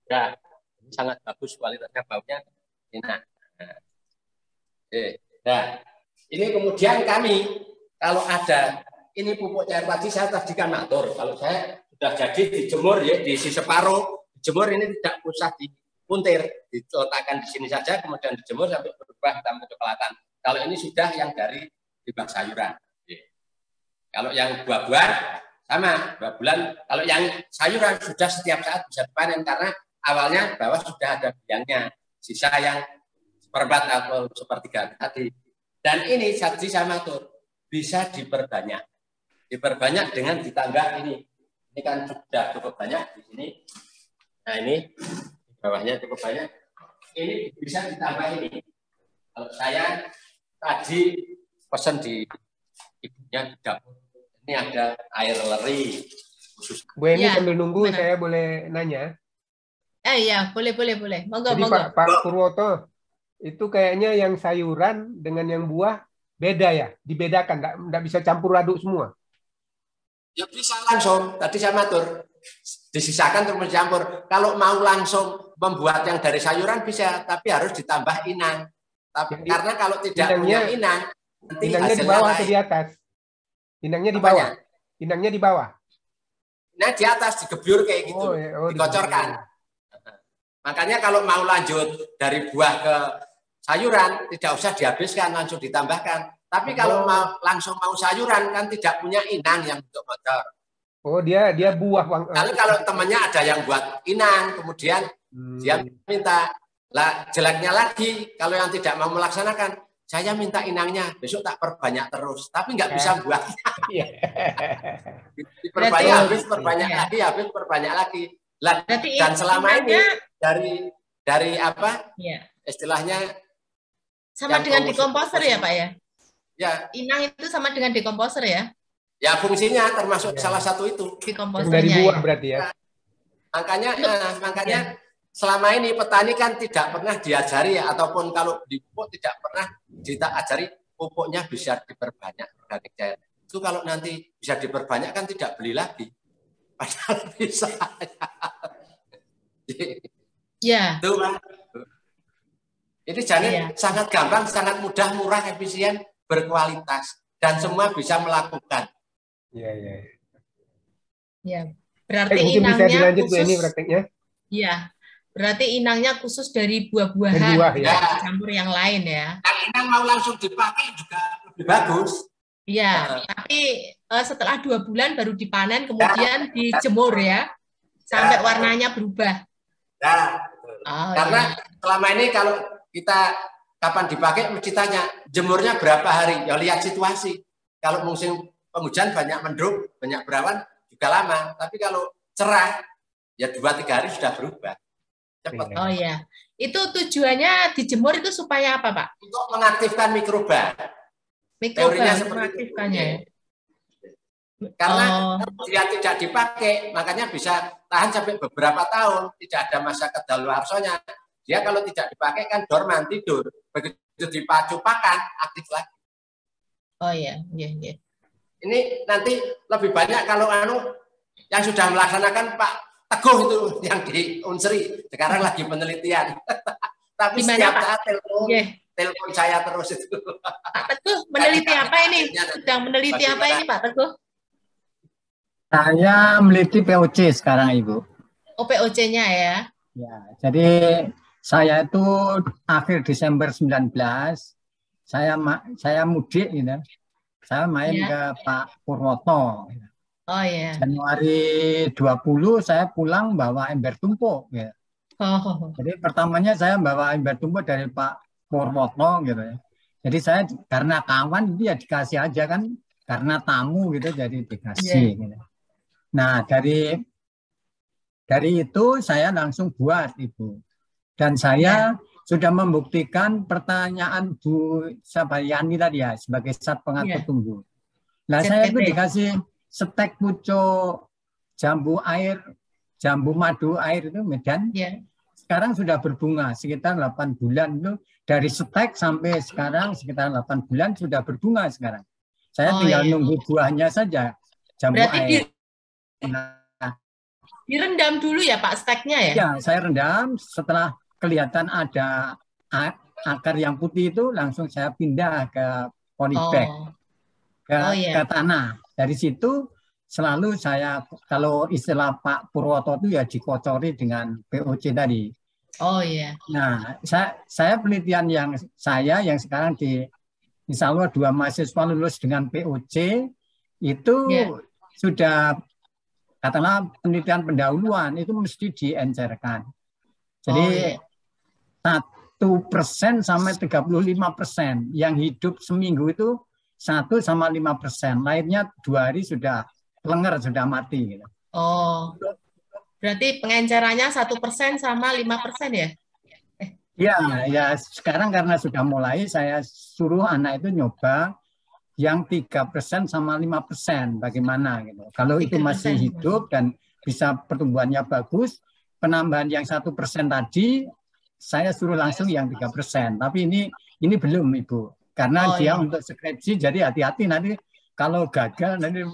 Ya, sangat bagus kualitasnya, baunya enak. Nah, ini kemudian kami kalau ada ini pupuk cair tadi saya tadikan atur. Kalau saya sudah jadi dijemur ya, diisi separuh, dijemur ini tidak usah puntir, diletakkan di sini saja, kemudian dijemur sampai berubah sampai kecoklatan. Kalau ini sudah yang dari limbah sayuran. Kalau yang buah-buahan sama 2 bulan. Kalau yang sayuran sudah setiap saat bisa dipanen karena awalnya bawah sudah ada biangnya, sisa yang 1/4 atau 1/3 tadi. Dan ini saji sama tur bisa diperbanyak dengan ditambah ini. Ini kan sudah cukup banyak di sini. Nah ini di bawahnya cukup banyak. Ini bisa ditambah ini. Kalau saya tadi pesan di ibunya di dapur. Ini ada air leri khusus. Bu Eni sambil nunggu saya boleh nanya? Iya, boleh. Monggo. Jadi Pak Purwoto, itu kayaknya yang sayuran dengan yang buah beda ya? Dibedakan, nggak bisa campur aduk semua? Ya bisa langsung, tadi saya matur. Disisakan terus campur. Kalau mau langsung membuat yang dari sayuran bisa, tapi harus ditambah inang. Tapi karena kalau tidak punya inang, nanti inangnya di bawah atau di atas? Inangnya di bawah. Inangnya di bawah. Nah di atas digebyur kayak gitu, dikocorkan. Makanya kalau mau lanjut dari buah ke sayuran tidak usah dihabiskan, langsung ditambahkan. Tapi kalau langsung mau sayuran kan tidak punya inang yang untuk bocor. Oh dia buah. Kalau temannya ada yang buat inang, kemudian dia minta, lah jeleknya lagi kalau yang tidak mau melaksanakan, saya minta inangnya, besok tak perbanyak terus, tapi nggak bisa buahnya. Diperbanyak habis, perbanyak lagi. Lah, dan selama ini dari apa? Ya. Istilahnya sama dengan dekomposer ya Pak ya? Ya. Inang itu sama dengan dekomposer ya? Ya fungsinya termasuk salah satu itu. Dari buah berarti ya? Makanya selama ini petani kan tidak pernah diajari ya, ataupun kalau di pupuk tidak pernah diajari pupuknya bisa diperbanyak organik cair. Itu kalau nanti bisa diperbanyak kan tidak beli lagi. Padahal bisa. Ya. Itu kan. Ini sangat gampang, sangat mudah, murah, efisien, berkualitas dan semua bisa melakukan. Ya. Berarti mungkin inangnya bisa dilanjut khusus. ini prakteknya. Iya. Berarti inangnya khusus dari buah-buahan, campur yang lain ya. Yang inang mau langsung dipakai juga lebih bagus. Iya, tapi setelah 2 bulan baru dipanen, kemudian dijemur ya, sampai warnanya berubah. Karena selama ini kalau kita kapan dipakai, mesti tanya jemurnya berapa hari. Ya lihat situasi. Kalau musim penghujan banyak mendung, banyak berawan juga lama. Tapi kalau cerah, ya 2-3 hari sudah berubah. Cepat. Oh ya, itu tujuannya dijemur itu supaya apa Pak? Untuk mengaktifkan mikroba. Teorinya seperti itu. Karena dia tidak dipakai, makanya bisa tahan sampai beberapa tahun, tidak ada masa kedaluarsanya. Dia kalau tidak dipakai kan dorman, tidur. Begitu dipacu pakan, aktif lagi. Oh iya. Ini nanti lebih banyak kalau yang sudah melaksanakan Pak Teguh itu yang di Unsri. Sekarang lagi penelitian. Tapi setiap saat telepon saya terus itu. Pak Teguh meneliti apa ini? Sedang meneliti apa ini Pak Teguh? Saya meneliti POC sekarang Ibu. Oh POC-nya ya? Ya, jadi saya itu akhir Desember 19, saya mudik gitu. Saya main ke Pak Purwoto. Oh iya. Januari 20 saya pulang bawa ember tumpuk. Gitu. Jadi pertamanya saya bawa ember tumpuk dari Pak Purwoto gitu ya. Jadi saya karena kawan dia dikasih aja kan, karena tamu gitu jadi dikasih. Gitu. Nah dari itu saya langsung buat Ibu. Dan saya sudah membuktikan pertanyaan Bu Yani tadi ya sebagai zat pengatur tumbuh. Nah saya itu dikasih stek pucuk jambu madu air itu Medan. Sekarang sudah berbunga sekitar 8 bulan itu, dari stek sampai sekarang sekitar 8 bulan sudah berbunga sekarang. Saya tinggal nunggu buahnya saja jambu air. Direndam dulu ya Pak steknya ya? Ya, saya rendam. Setelah kelihatan ada akar yang putih itu, langsung saya pindah ke polybag, ke tanah. Dari situ selalu saya, kalau istilah Pak Purwoto itu ya dikocori dengan POC tadi. Oh iya. Nah, saya penelitian yang sekarang insya Allah 2 mahasiswa lulus dengan POC itu sudah katakanlah penelitian pendahuluan itu mesti diencerkan. Jadi 1% sampai 35% yang hidup seminggu itu 1-5%, lainnya 2 hari sudah lenger, sudah mati. Gitu. Oh. Berarti pengencerannya 1% sama 5% ya? Ya sekarang karena sudah mulai saya suruh anak itu nyoba yang 3% sama 5%, bagaimana gitu. Kalau itu masih hidup dan bisa pertumbuhannya bagus, penambahan yang 1% tadi saya suruh langsung yang 3%. Tapi ini belum Ibu, karena dia untuk skripsi, jadi hati-hati nanti kalau gagal nanti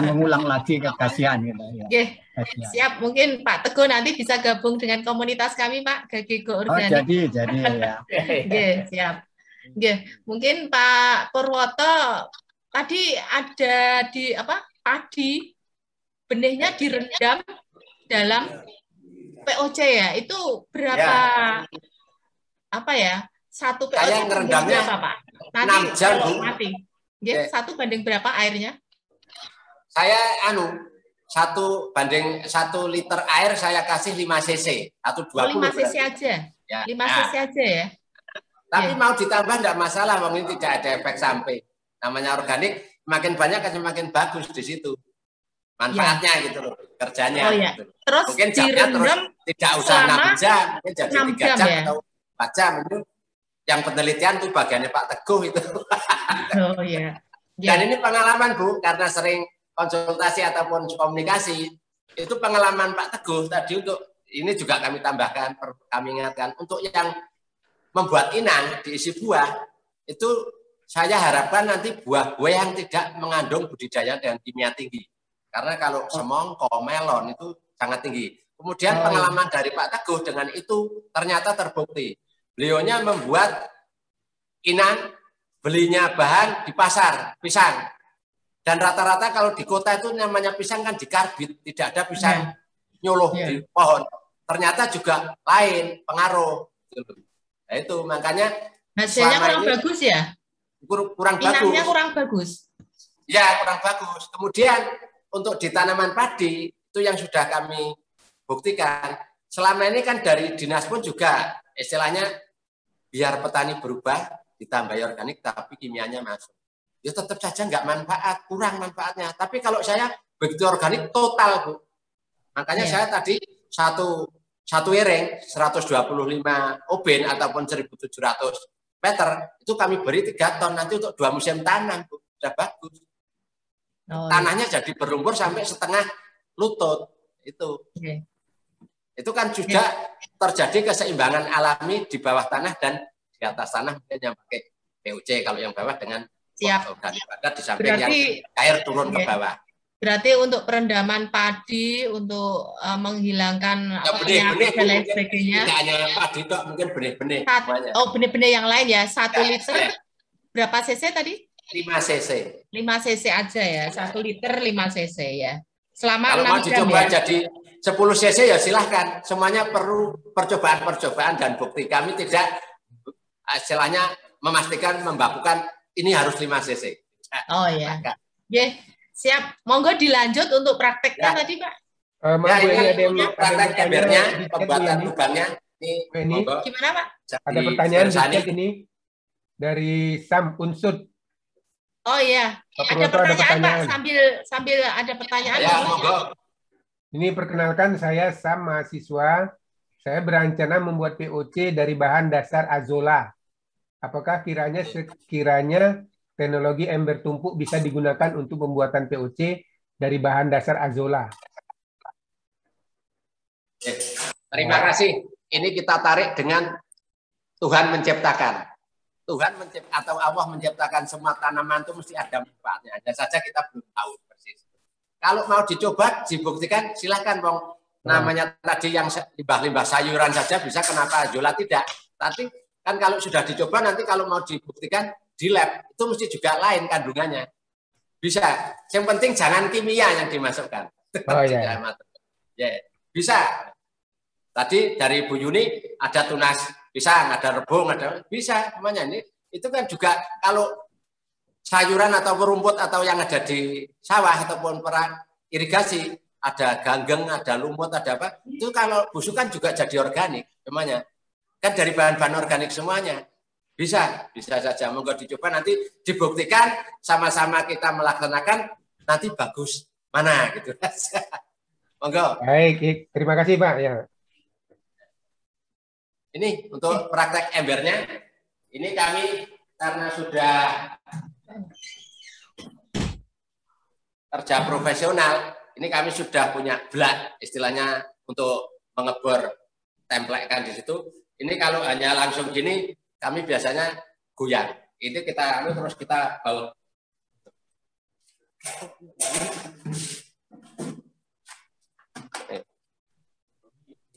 mengulang lagi, kasihan gitu ya. Siap, mungkin Pak Teguh nanti bisa gabung dengan komunitas kami Pak, Gagego Organik. Oh, jadi ya. Siap. Mungkin Pak Purwoto tadi ada di padi benihnya direndam dalam POC ya. Itu berapa satu POC ngerendamnya berapa Pak? Nanti 6 jam Bu. Mati. 1 banding berapa airnya? Saya 1 banding 1 liter air saya kasih 5 cc atau 20. 5 cc aja. Ya. 5 cc aja ya. Tapi mau ditambah enggak masalah, ini tidak ada efek samping. Namanya organik, makin banyak kan semakin bagus di situ. Manfaatnya gitu loh, kerjanya. Gitu. Terus mungkin jamnya terus tidak usah 6 jam, mungkin jadi 3 jam atau 4 jam. Yang penelitian tuh bagiannya Pak Teguh itu. Dan ini pengalaman Bu, karena sering konsultasi ataupun komunikasi, itu pengalaman Pak Teguh tadi. Untuk ini juga kami tambahkan, kami ingatkan, untuk yang membuat inang diisi buah, itu saya harapkan nanti buah-buah yang tidak mengandung budidaya dengan kimia tinggi. Karena kalau semongko, melon itu sangat tinggi. Kemudian pengalaman dari Pak Teguh dengan itu ternyata terbukti. Beliaunya membuat inang, belinya bahan di pasar, pisang. Dan rata-rata kalau di kota itu namanya pisang kan dikarbit, tidak ada pisang nyuluh di pohon. Ternyata juga lain, pengaruh. Nah itu makanya hasilnya kurang bagus ya? Kurang Inangnya bagus. Kurang bagus. Ya, kurang bagus. Kemudian untuk di tanaman padi itu yang sudah kami buktikan. Selama ini kan dari dinas pun juga istilahnya biar petani berubah ditambahi organik tapi kimianya masuk. Ya tetap saja nggak manfaat, kurang manfaatnya. Tapi kalau saya begitu organik total Bu. Makanya saya tadi satu iring 125 oben ataupun 1.700 meter itu kami beri 3 ton nanti untuk 2 musim tanam Bu. Sudah bagus. Tanahnya jadi berlumpur sampai setengah lutut itu. Itu kan juga terjadi keseimbangan alami di bawah tanah dan di atas tanah mungkin yang pakai POC, kalau yang bawah dengan organik padat di samping yang air turun ke bawah. Berarti untuk perendaman padi, untuk menghilangkan penyakit dan lain sebagainya. Tidak hanya padi dok, mungkin benih-benih. Benih-benih yang lain ya. 1 liter berapa cc tadi? 5 cc. 5 cc aja ya. 1 liter 5 cc ya. Selama kalau 6 mau dicoba ya? Jadi 10 cc ya silahkan. Semuanya perlu percobaan-percobaan dan bukti. Kami tidak istilahnya memastikan, membakukan ini harus 5 cc. Oh ya. Siap, monggo dilanjut untuk prakteknya tadi Pak. Ini ada yang praktek embernya, pembuatan lubangnya. Ini gimana Pak? Ada pertanyaan di chat ini dari Sam Unsud. Oh iya, ada pertanyaan Pak, sambil ada pertanyaan. Ya, monggo. Ini perkenalkan, saya Sam, mahasiswa. Saya berencana membuat POC dari bahan dasar azolla. Apakah sekiranya teknologi ember tumpuk bisa digunakan untuk pembuatan POC dari bahan dasar azolla? Terima kasih. Ini kita tarik dengan Tuhan menciptakan. Atau Allah menciptakan semua tanaman itu mesti ada manfaatnya. Hanya saja kita belum tahu persis. Kalau mau dicoba, dibuktikan, silakan Bang. Namanya tadi yang limbah-limbah sayuran saja bisa, kenapa azolla tidak? Tapi kan kalau sudah dicoba, nanti kalau mau dibuktikan di lab itu mesti juga lain kandungannya. Bisa. Yang penting jangan kimia yang dimasukkan. Oh iya. Ya, bisa. Tadi dari Bu Yuni ada tunas pisang, ada rebung, ada bisa semuanya. Ini itu kan juga kalau sayuran atau rumput atau yang ada di sawah ataupun irigasi, ada ganggeng, ada lumut, ada apa, itu kalau busukan juga jadi organik semuanya. Kan dari bahan-bahan organik semuanya. Bisa saja. Monggo dicoba, nanti dibuktikan sama-sama kita melaksanakan, nanti bagus mana gitu. Monggo. Baik, terima kasih Pak. Ya. Ini untuk praktek embernya, ini kami karena sudah kerja profesional, ini kami sudah punya blak, istilahnya untuk mengebor templekan di situ. Ini kalau hanya langsung gini, kami biasanya goyang. Itu kita terus kita baut.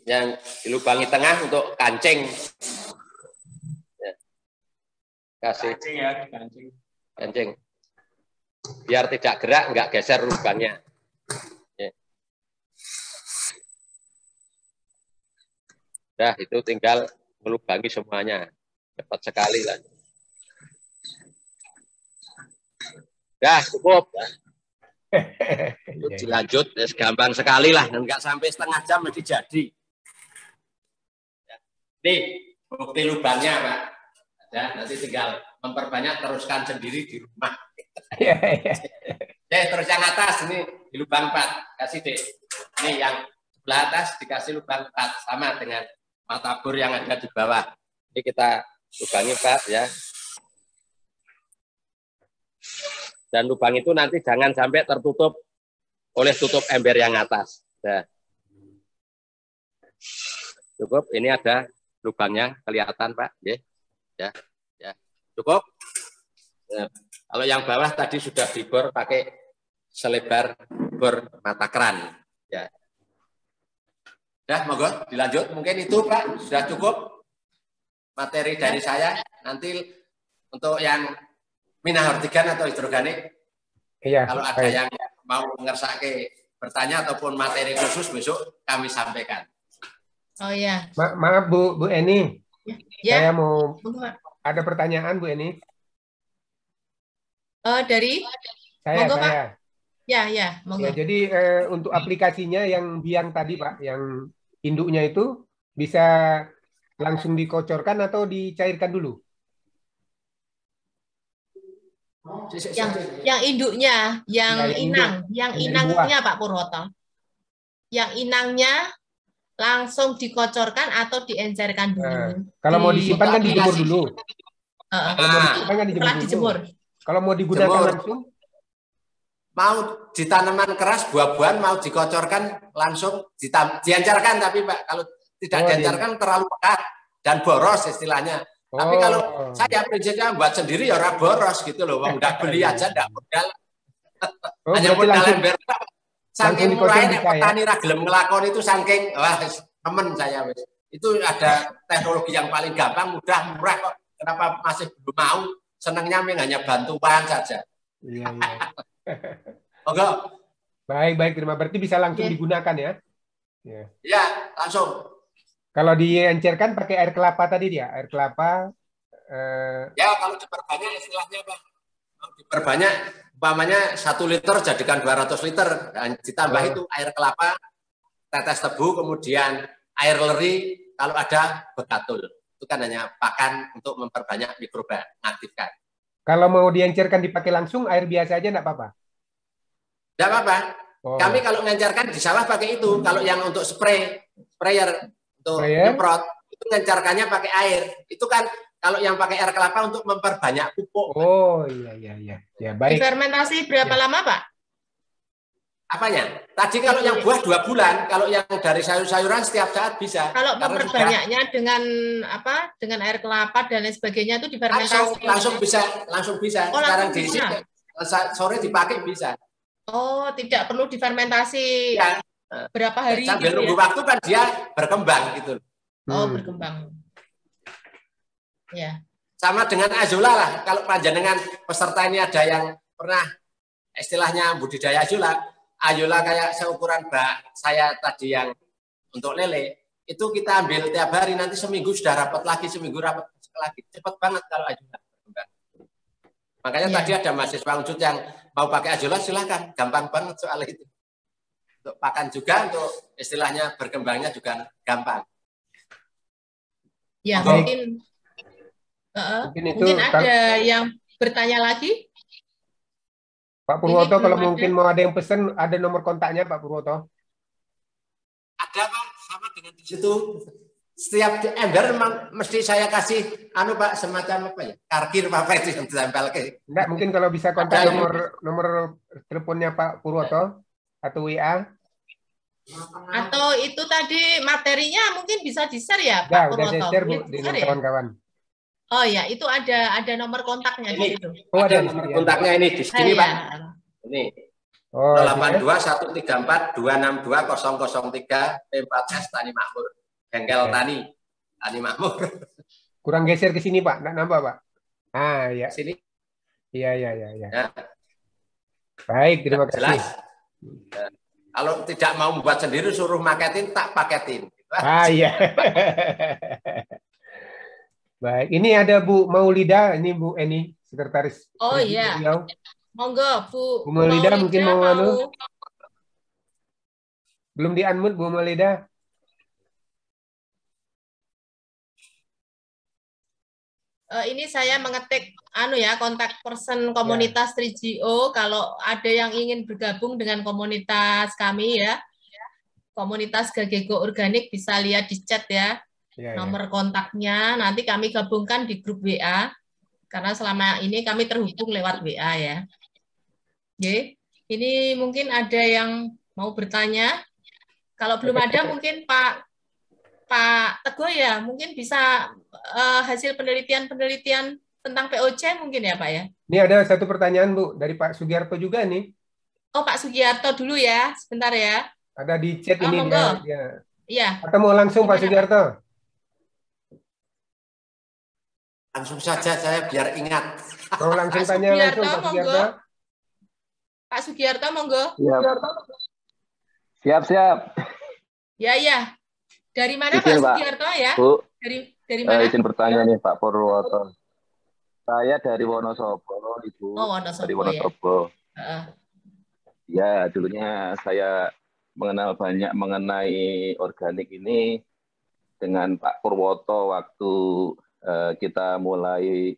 Yang dilubangi tengah untuk kancing. Ya. Kasih kancing ya, kancing. Biar tidak gerak, nggak geser lubangnya. Ya. Nah, itu tinggal melubangi semuanya. Cepat sekali lah. Dah, cukup. Itu dilanjut, gampang sekali lah. Dan nggak sampai setengah jam masih jadi. Nih, bukti lubangnya, Pak. Ya, nanti tinggal memperbanyak, teruskan sendiri di rumah. Terus yang atas, ini di lubang 4. Kasih, Dek. Ini yang sebelah atas dikasih lubang 4. Sama dengan mata bor yang ada di bawah. Ini kita lubangi, Pak, ya. Dan lubang itu nanti jangan sampai tertutup oleh tutup ember yang atas. Nah. Cukup, ini ada lubangnya, kelihatan Pak. Ya. Cukup. Ya. Kalau yang bawah tadi sudah dibor pakai selebar bor mata keran. Ya. Monggo dilanjut. Mungkin itu Pak, sudah cukup materi dari saya. Nanti untuk yang minahortigan atau hidroganik, kalau ada yang mau ngersake bertanya ataupun materi khusus besok kami sampaikan. Oh ya. Maaf Bu Eni, ya. Saya mau ada pertanyaan Bu Eni. Dari saya. Monggo, Pak. Ya, monggo. Ya, jadi untuk aplikasinya yang biang tadi Pak, yang induknya itu bisa langsung dikocorkan atau dicairkan dulu? Yang induknya, yang inangnya Pak Purwoto. Yang inangnya langsung dikocorkan atau diencerkan dulu. Kalau mau disimpan kan dijemur dulu. Kalau mau disimpan kan dijemur. Kalau mau digunakan langsung, mau di tanaman keras buah-buahan mau dikocorkan langsung diencerkan, tapi Pak kalau tidak diencerkan terlalu pekat dan boros istilahnya. Tapi kalau saya prinsipnya buat sendiri ya ora boros gitu loh, wong udah beli aja ndak modal. Hanya modal ember. Saking murahnya petani ra gelem ngelakoni itu saking wah temen saya wis. Itu ada teknologi yang paling gampang, mudah, murah kok. Kenapa masih belum mau? Senangnya hanya bantuan saja. Iya. Oke. Baik, terima. Berarti bisa langsung digunakan ya? Iya, langsung. Kalau diencerkan pakai air kelapa tadi dia, air kelapa. Ya, kalau diperbanyak istilahnya Pak. Diperbanyak, umpamanya 1 liter jadikan 200 liter. Dan ditambah itu air kelapa, tetes tebu, kemudian air leri, kalau ada bekatul. Itu kan hanya pakan untuk memperbanyak mikroba, aktifkan. Kalau mau diencerkan dipakai langsung, air biasa aja enggak apa-apa? Enggak apa-apa. Kami kalau ngencerkan di sawah pakai itu. Kalau yang untuk sprayer, untuk nyemprot, itu ngencerkannya pakai air. Itu kan kalau yang pakai air kelapa untuk memperbanyak pupuk. Oh iya. Ya, baik. Difermentasi berapa lama Pak? Apanya? Tadi kalau yang buah 2 bulan, kalau yang dari sayur-sayuran setiap saat bisa. Kalau memperbanyaknya dengan air kelapa dan lain sebagainya itu difermentasi. Langsung bisa. Oh, sekarang diisi, sore dipakai bisa. Oh, tidak perlu difermentasi. Ya. Berapa hari? Sambil nunggu waktu kan dia berkembang gitu. Oh, berkembang. Ya. Sama dengan azola lah. Kalau panjenengan peserta ini ada yang pernah istilahnya budidaya azola kayak seukuran bak saya tadi yang untuk lele, itu kita ambil tiap hari, nanti seminggu sudah rapat lagi, seminggu rapat lagi. Cepat banget kalau ajudan. Makanya tadi ada mahasiswa Unsud yang mau pakai ajudan, silahkan. Gampang banget soal itu. Untuk pakan juga, untuk istilahnya berkembangnya juga gampang. Ya, mungkin ada yang bertanya lagi. Pak Purwoto, kalau mungkin mau ada yang pesan, ada nomor kontaknya Pak Purwoto? Ada Pak, sama dengan di situ. Setiap ember mesti saya kasih, Pak, semacam apa ya? Karkir apa itu yang ditempel ke. Enggak, mungkin kalau bisa kontak nomor teleponnya Pak Purwoto atau WA. Atau itu tadi materinya mungkin bisa di-share ya Pak Purwoto? Udah di-share Bu, dengan kawan-kawan. Oh ya, itu ada nomor kontaknya di situ. Oh, ada nomor kontaknya ini di sini, Pak. Ini. 0821342620003 P4S Tani Makmur. Bengkel Tani Makmur. Kurang geser ke sini, Pak. Nggak nambah, Pak. Ah, ya. Sini. Iya. Ya. Baik, terima kasih. Ya. Kalau tidak mau membuat sendiri, suruh maketin, tak paketin. Ah, iya. Baik, ini ada Bu Maulida, ini Bu Eni, sekretaris. Oh iya, monggo Bu Maulida mungkin mau belum di-unmute Bu Maulida. Ini saya mengetik kontak person komunitas 3GO kalau ada yang ingin bergabung dengan komunitas kami ya. Komunitas Gagego Organik bisa lihat di chat ya. Nomor kontaknya nanti kami gabungkan di grup WA karena selama ini kami terhubung lewat WA ya. Oke, ini mungkin ada yang mau bertanya. Kalau belum ada mungkin Pak Teguh ya, mungkin bisa hasil penelitian tentang POC mungkin ya Pak ya. Ini ada satu pertanyaan Bu dari Pak Sugiarto juga nih. Oh Pak Sugiarto dulu ya, sebentar ya. Ada di chat ini dia. Iya. Atau mau langsung Pak Sugiarto? Langsung saja saya biar ingat. Mau langsung tanya langsung Pak Sugiarto? Pak Sugiarto monggo. Siap. Ya. Dari mana Pak Sugiarto ya? Bu, dari mana? Izin bertanya nih Pak Purwoto. Saya dari Wonosobo, Ibu. Oh, Wonosobo. Dari Wonosobo. Ya, dulunya saya mengenal banyak mengenai organik ini dengan Pak Purwoto waktu kita mulai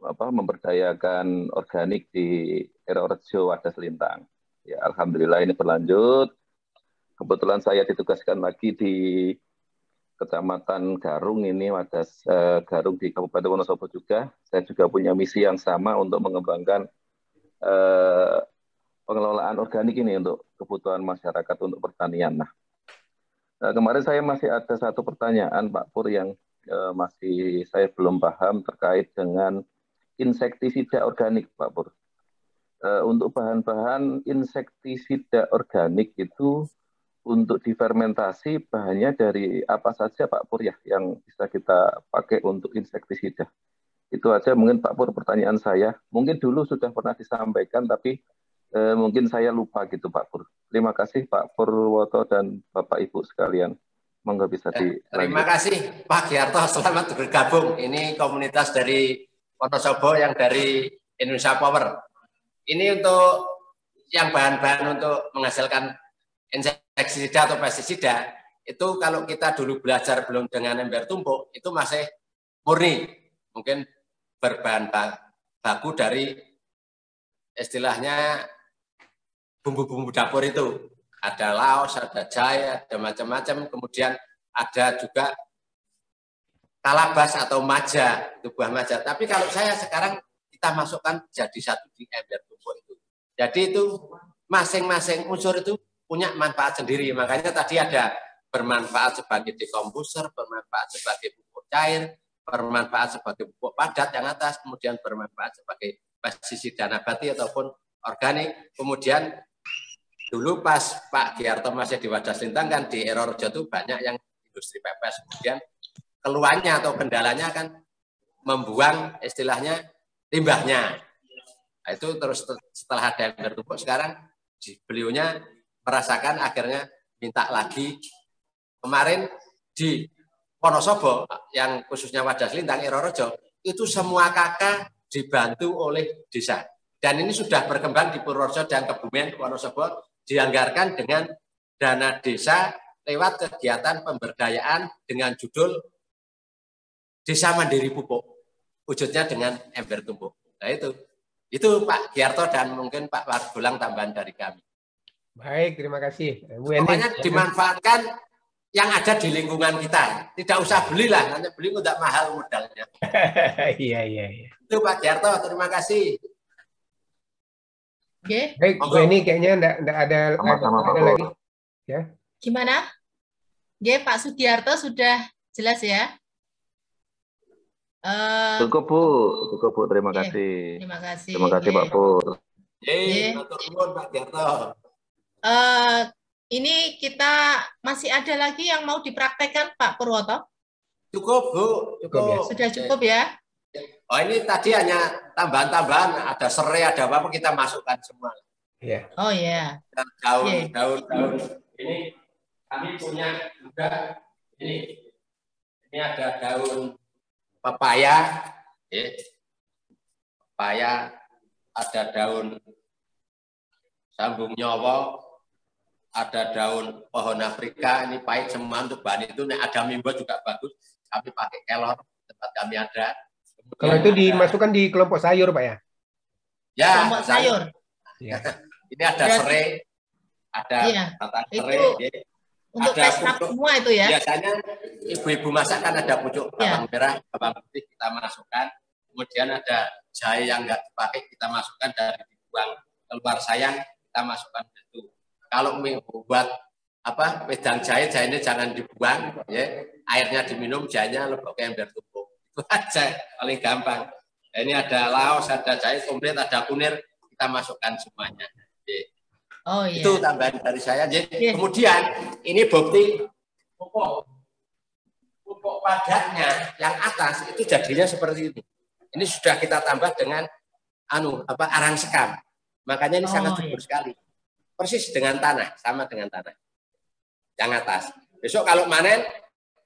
memberdayakan organik di Erorejo Wadas Lintang. Ya, alhamdulillah ini berlanjut. Kebetulan saya ditugaskan lagi di Kecamatan Garung ini, Wadas Garung di Kabupaten Wonosobo juga. Saya juga punya misi yang sama untuk mengembangkan pengelolaan organik ini untuk kebutuhan masyarakat untuk pertanian. Nah, kemarin saya masih ada satu pertanyaan Pak Pur yang masih saya belum paham terkait dengan insektisida organik Pak Pur. Untuk bahan-bahan insektisida organik itu untuk difermentasi bahannya dari apa saja Pak Pur ya yang bisa kita pakai untuk insektisida? Itu aja mungkin Pak Pur pertanyaan saya. Mungkin dulu sudah pernah disampaikan tapi mungkin saya lupa gitu Pak Pur. Terima kasih Pak Purwoto dan Bapak Ibu sekalian. Monggo bisa terima kasih Pak Giarto, selamat bergabung. Ini komunitas dari Wonosobo yang dari Indonesia Power. Ini untuk yang bahan-bahan untuk menghasilkan insektisida atau pestisida, itu kalau kita dulu belajar belum dengan ember tumpuk, itu masih murni. Mungkin berbahan baku dari istilahnya bumbu-bumbu dapur itu. Ada laos, ada jahe, ada macam-macam. Kemudian ada juga kalabas atau maja, itu buah maja. Tapi kalau saya sekarang kita masukkan jadi satu di ember tumpuk itu. Jadi itu masing-masing unsur itu punya manfaat sendiri. Makanya tadi ada bermanfaat sebagai dekomposer, bermanfaat sebagai pupuk cair, bermanfaat sebagai pupuk padat yang atas, kemudian bermanfaat sebagai pestisida nabati ataupun organik. Kemudian dulu pas Pak Giarto masih di Wadas Lintang kan di Erorejo itu banyak yang industri pepes. Kemudian keluhannya atau kendalanya kan membuang istilahnya limbahnya. Nah, itu terus setelah ada ember tumpuk sekarang beliaunya merasakan akhirnya minta lagi kemarin di Wonosobo yang khususnya Wadas Lintang Irorojo itu semua kakak dibantu oleh desa. Dan ini sudah berkembang di Purworejo dan Kebumen, Wonosobo dianggarkan dengan dana desa lewat kegiatan pemberdayaan dengan judul Desa Mandiri Pupuk. Wujudnya dengan ember tumpuk. Nah itu Pak Giarto dan mungkin Pak Wargolang tambahan dari kami. Baik, terima kasih. Pokoknya dimanfaatkan yang ada di lingkungan kita. Tidak usah belilah, nanti beli udah mahal modalnya. Iya. Itu Pak Giarto, terima kasih. Oke. Baik, Bu Eni kayaknya enggak ada lagi. Ya. Gimana? Oke, Pak Sugiarto sudah jelas ya? Cukup Bu, terima kasih. Terima kasih. Terima kasih Pak Pur. Pak Giarto. Ini kita masih ada lagi yang mau dipraktekkan Pak Purwoto? Cukup Bu, cukup. Sudah cukup ya? Oh ini tadi hanya tambahan-tambahan, ada serai, ada apa kita masukkan semua. Iya. Oh ya. Daun. Ini kami punya juga ini ada daun pepaya, ada daun sambung nyowo, ada daun pohon Afrika, ini pahit semua untuk bahan itu. Ada mimba juga bagus, kami pakai kelor, tempat kami ada. Kalau itu dimasukkan di kelompok sayur, Pak ya? Ya, kelompok sayur. Ya. Ini ada serai, ada batang serai. Untuk pesta semua itu ya? Biasanya ibu-ibu masak kan ada pucuk bawang merah, bawang putih kita masukkan. Kemudian ada jahe yang enggak dipakai kita masukkan, dari dibuang keluar sayang kita masukkan itu. Kalau buat wedang jahe, jahenya jangan dibuang, ya. Airnya diminum, jahenya lebok ke ember tumpuk. Itu aja paling gampang. Ini ada laos, ada jahe komplit, ada kunir, kita masukkan semuanya. Ya. Oh, iya. Itu tambahan dari saya. Jadi, kemudian ini bukti pupuk padatnya yang atas itu jadinya seperti itu. Ini sudah kita tambah dengan arang sekam. Makanya ini sangat subur sekali. Persis dengan tanah, sama dengan tanah. Yang atas. Besok kalau panen,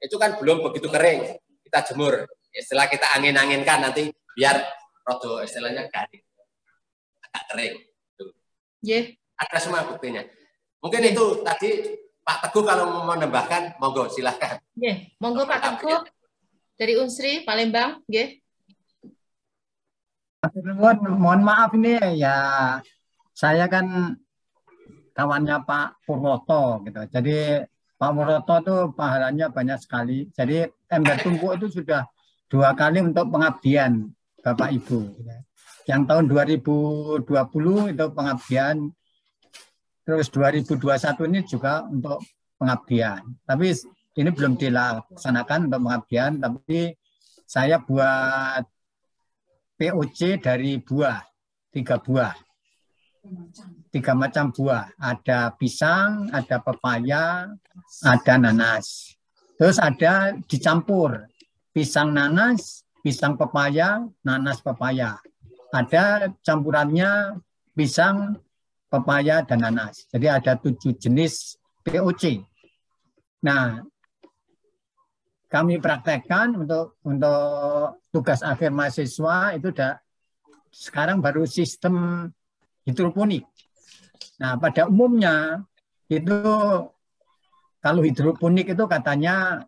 itu kan belum begitu kering. Kita jemur. Setelah kita angin-anginkan nanti biar rodo istilahnya garing. Agak kering. Ada semua buktinya. Mungkin itu tadi Pak Teguh kalau mau menambahkan, monggo silahkan. Monggo Pak Teguh dari Unsri Palembang. Mohon maaf ini ya, saya kan kawannya Pak Purwoto gitu. Jadi Pak Purwoto itu pahalanya banyak sekali. Jadi ember tumpuk itu sudah 2 kali untuk pengabdian Bapak Ibu. Yang tahun 2020 itu pengabdian, terus 2021 ini juga untuk pengabdian. Tapi ini belum dilaksanakan untuk pengabdian, tapi saya buat POC dari buah, 3 buah. 3 macam buah. Ada pisang, ada pepaya, ada nanas. Terus ada dicampur. Pisang nanas, pisang pepaya, nanas pepaya. Ada campurannya pisang, pepaya, dan nanas. Jadi ada 7 jenis POC. Nah, kami praktekkan untuk tugas akhir mahasiswa itu sekarang baru sistem hidroponik. Nah, pada umumnya itu kalau hidroponik itu katanya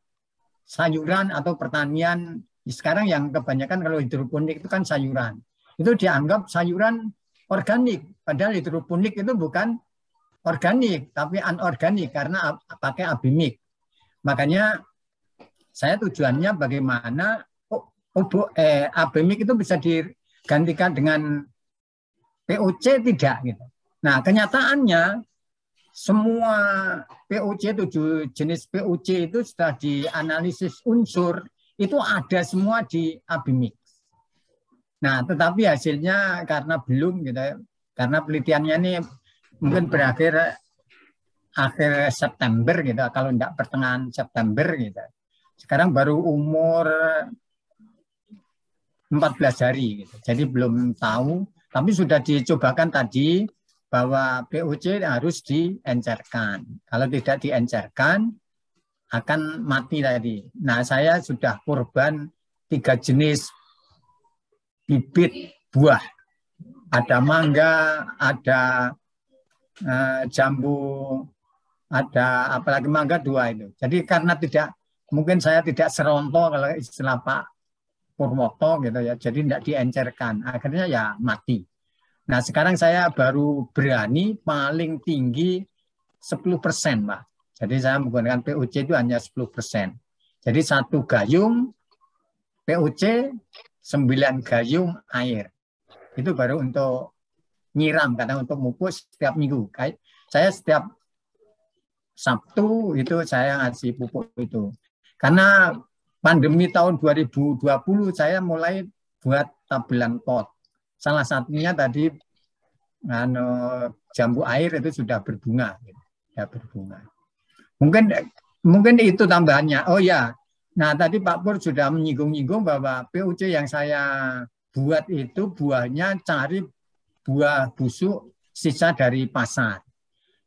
sayuran atau pertanian. Sekarang yang kebanyakan kalau hidroponik itu kan sayuran. Itu dianggap sayuran organik. Padahal hidroponik itu bukan organik, tapi anorganik karena pakai abimik. Makanya saya tujuannya bagaimana abimik itu bisa digantikan dengan POC tidak gitu. Nah, kenyataannya semua POC, 7 jenis POC itu sudah dianalisis unsur, itu ada semua di abimik. Nah, tetapi hasilnya karena belum gitu ya, karena penelitiannya ini mungkin berakhir akhir September gitu, kalau tidak pertengahan September gitu. Sekarang baru umur 14 hari gitu. Jadi belum tahu, tapi sudah dicobakan tadi bahwa POC harus diencerkan. Kalau tidak diencerkan, akan mati tadi. Nah, saya sudah korban 3 jenis bibit buah. Ada mangga, ada jambu, ada apalagi mangga 2 itu. Jadi karena mungkin saya tidak seronto kalau istilah Pak Purwoto gitu ya, jadi tidak diencerkan, akhirnya ya mati. Nah sekarang saya baru berani paling tinggi 10%, Pak. Jadi saya menggunakan POC itu hanya 10%. Jadi 1 gayung POC, 9 gayung air. Itu baru untuk nyiram, karena untuk pupuk setiap minggu. Saya setiap Sabtu itu saya ngasih pupuk itu. Karena pandemi tahun 2020 saya mulai buat tabelan pot. Salah satunya tadi jambu air itu sudah berbunga. Ya, berbunga. Mungkin itu tambahannya. Oh ya, nah tadi Pak Pur sudah menyinggung-nyinggung bahwa POC yang saya buat itu buahnya cari buah busuk sisa dari pasar.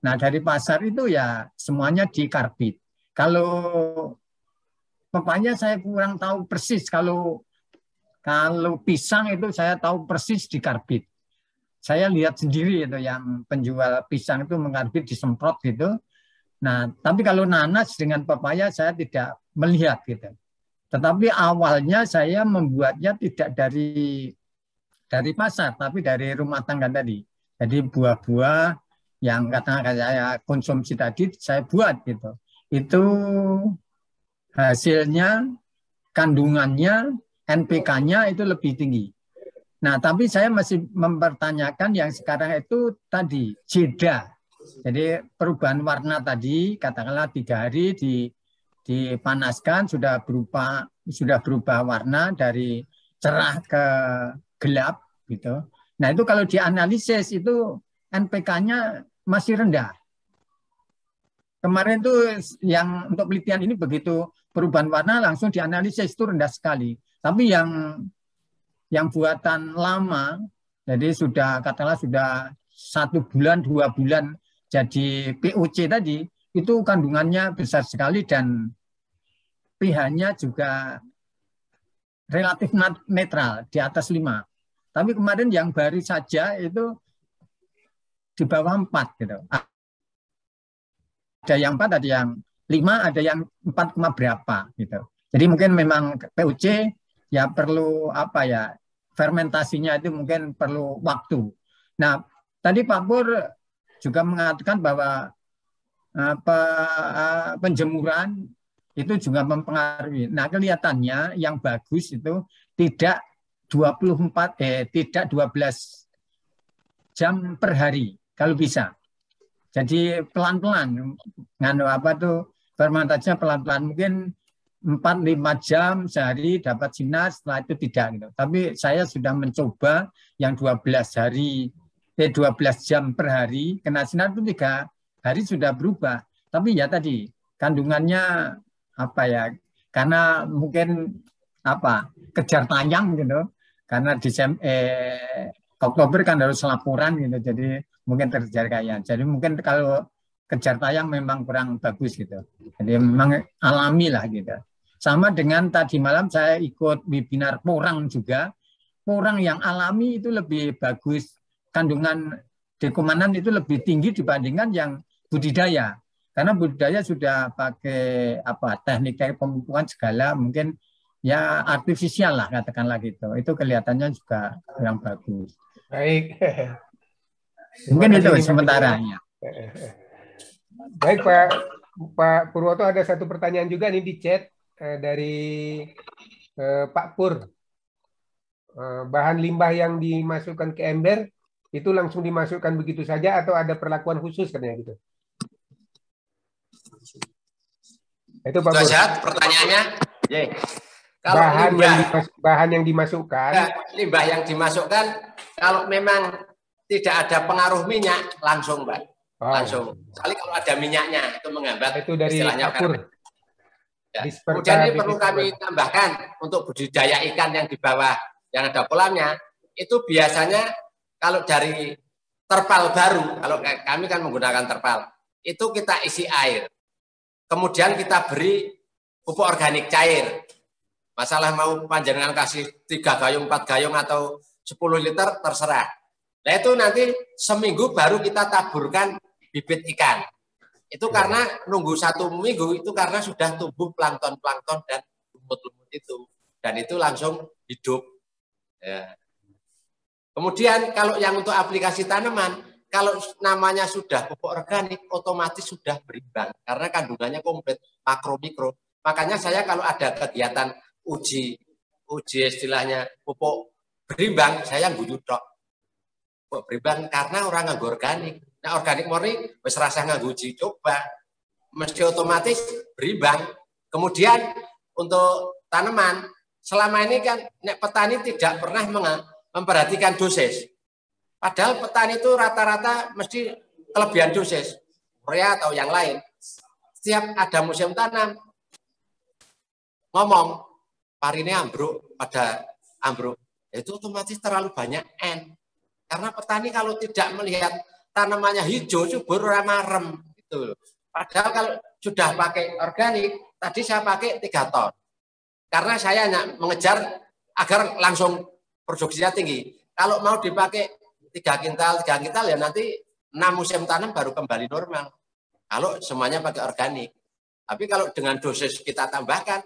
Nah dari pasar itu ya semuanya dikarbit. Kalau pepaya saya kurang tahu persis, kalau pisang itu saya tahu persis dikarbit. Saya lihat sendiri itu yang penjual pisang itu mengarbit, disemprot gitu. Nah, tapi kalau nanas dengan pepaya saya tidak melihat gitu. Tetapi awalnya saya membuatnya tidak dari pasar, tapi dari rumah tangga tadi. Jadi buah-buah yang katakan saya konsumsi tadi saya buat gitu. Itu hasilnya, kandungannya, NPK-nya itu lebih tinggi. Nah, tapi saya masih mempertanyakan yang sekarang itu tadi jeda. Jadi perubahan warna tadi, katakanlah 3 hari dipanaskan sudah berubah warna dari cerah ke gelap gitu. Nah, itu kalau dianalisis itu NPK-nya masih rendah. Kemarin itu yang untuk penelitian ini begitu perubahan warna langsung dianalisis itu rendah sekali. Tapi yang buatan lama, jadi katakanlah sudah 1 bulan, 2 bulan jadi POC tadi, itu kandungannya besar sekali dan pH-nya juga relatif netral, di atas 5. Tapi kemarin yang baru saja itu di bawah 4 gitu. Ada yang 4, ada yang 5, ada yang 4, berapa gitu. Jadi mungkin memang POC ya perlu fermentasinya itu mungkin perlu waktu. Nah, tadi Pak Pur juga mengatakan bahwa penjemuran itu juga mempengaruhi. Nah, kelihatannya yang bagus itu tidak 12 jam per hari kalau bisa. Jadi pelan-pelan, fermentasinya pelan-pelan, mungkin 4-5 jam sehari dapat sinar, setelah itu tidak gitu. Tapi saya sudah mencoba yang 12 jam per hari kena sinar itu 3 hari sudah berubah. Tapi ya tadi kandungannya karena mungkin kejar tayang gitu. Karena Oktober kan harus laporan gitu. Jadi mungkin terjadi kayak. Jadi mungkin kalau kejar tayang memang kurang bagus gitu. Jadi memang alami lah gitu. Sama dengan tadi malam saya ikut webinar porang juga. Porang yang alami itu lebih bagus. Kandungan dekomanan itu lebih tinggi dibandingkan yang budidaya. Karena budidaya sudah pakai teknik pemupukan segala, mungkin ya artifisial lah katakanlah gitu. Itu kelihatannya juga yang bagus. Baik. Mungkin itu sementaranya. Baik Pak Purwoto, ada satu pertanyaan juga nih di chat dari Pak Pur. Bahan limbah yang dimasukkan ke ember itu langsung dimasukkan begitu saja atau ada perlakuan khusus katanya gitu? Itu Pak Pur. Pertanyaannya. Kalau bahan yang dimasukkan, limbah yang dimasukkan kalau memang tidak ada pengaruh minyak langsung, Pak. Langsung. Kali kalau ada minyaknya itu menghambat. Itu dari Pak Pur. Ya. Kemudian ini perlu kami tambahkan untuk budidaya ikan yang di bawah yang ada kolamnya itu biasanya kalau dari terpal baru, kalau kami kan menggunakan terpal, itu kita isi air. kemudian kita beri pupuk organik cair. Masalah mau panjenengan kasih 3 gayung, 4 gayung atau 10 liter terserah. Nah itu nanti seminggu baru kita taburkan bibit ikan. Itu karena nunggu 1 minggu itu karena sudah tumbuh plankton-plankton dan lumut-lumut itu. Dan itu langsung hidup. Ya. Kemudian kalau yang untuk aplikasi tanaman, kalau namanya sudah pupuk organik, otomatis sudah berimbang. Karena kandungannya komplit, makro, mikro. Makanya saya kalau ada kegiatan uji istilahnya pupuk berimbang, saya guyu tok. Pupuk berimbang karena orang nganggo organik. Nah, organik murni wis rasa nganggo uji coba, mesti otomatis berimbang. Kemudian untuk tanaman, selama ini kan petani tidak pernah memperhatikan dosis. Padahal petani itu rata-rata mesti kelebihan dosis, urea atau yang lain. Setiap ada musim tanam, ngomong, parine ambruk, pada ambruk. Itu otomatis terlalu banyak N. Karena petani kalau tidak melihat tanamannya hijau, subur, marem. Gitu. Padahal kalau sudah pakai organik, tadi saya pakai 3 ton. Karena saya hanya mengejar agar langsung produksinya tinggi. Kalau mau dipakai 3 kintal ya nanti 6 musim tanam baru kembali normal. Kalau semuanya pakai organik. Tapi kalau dengan dosis kita tambahkan,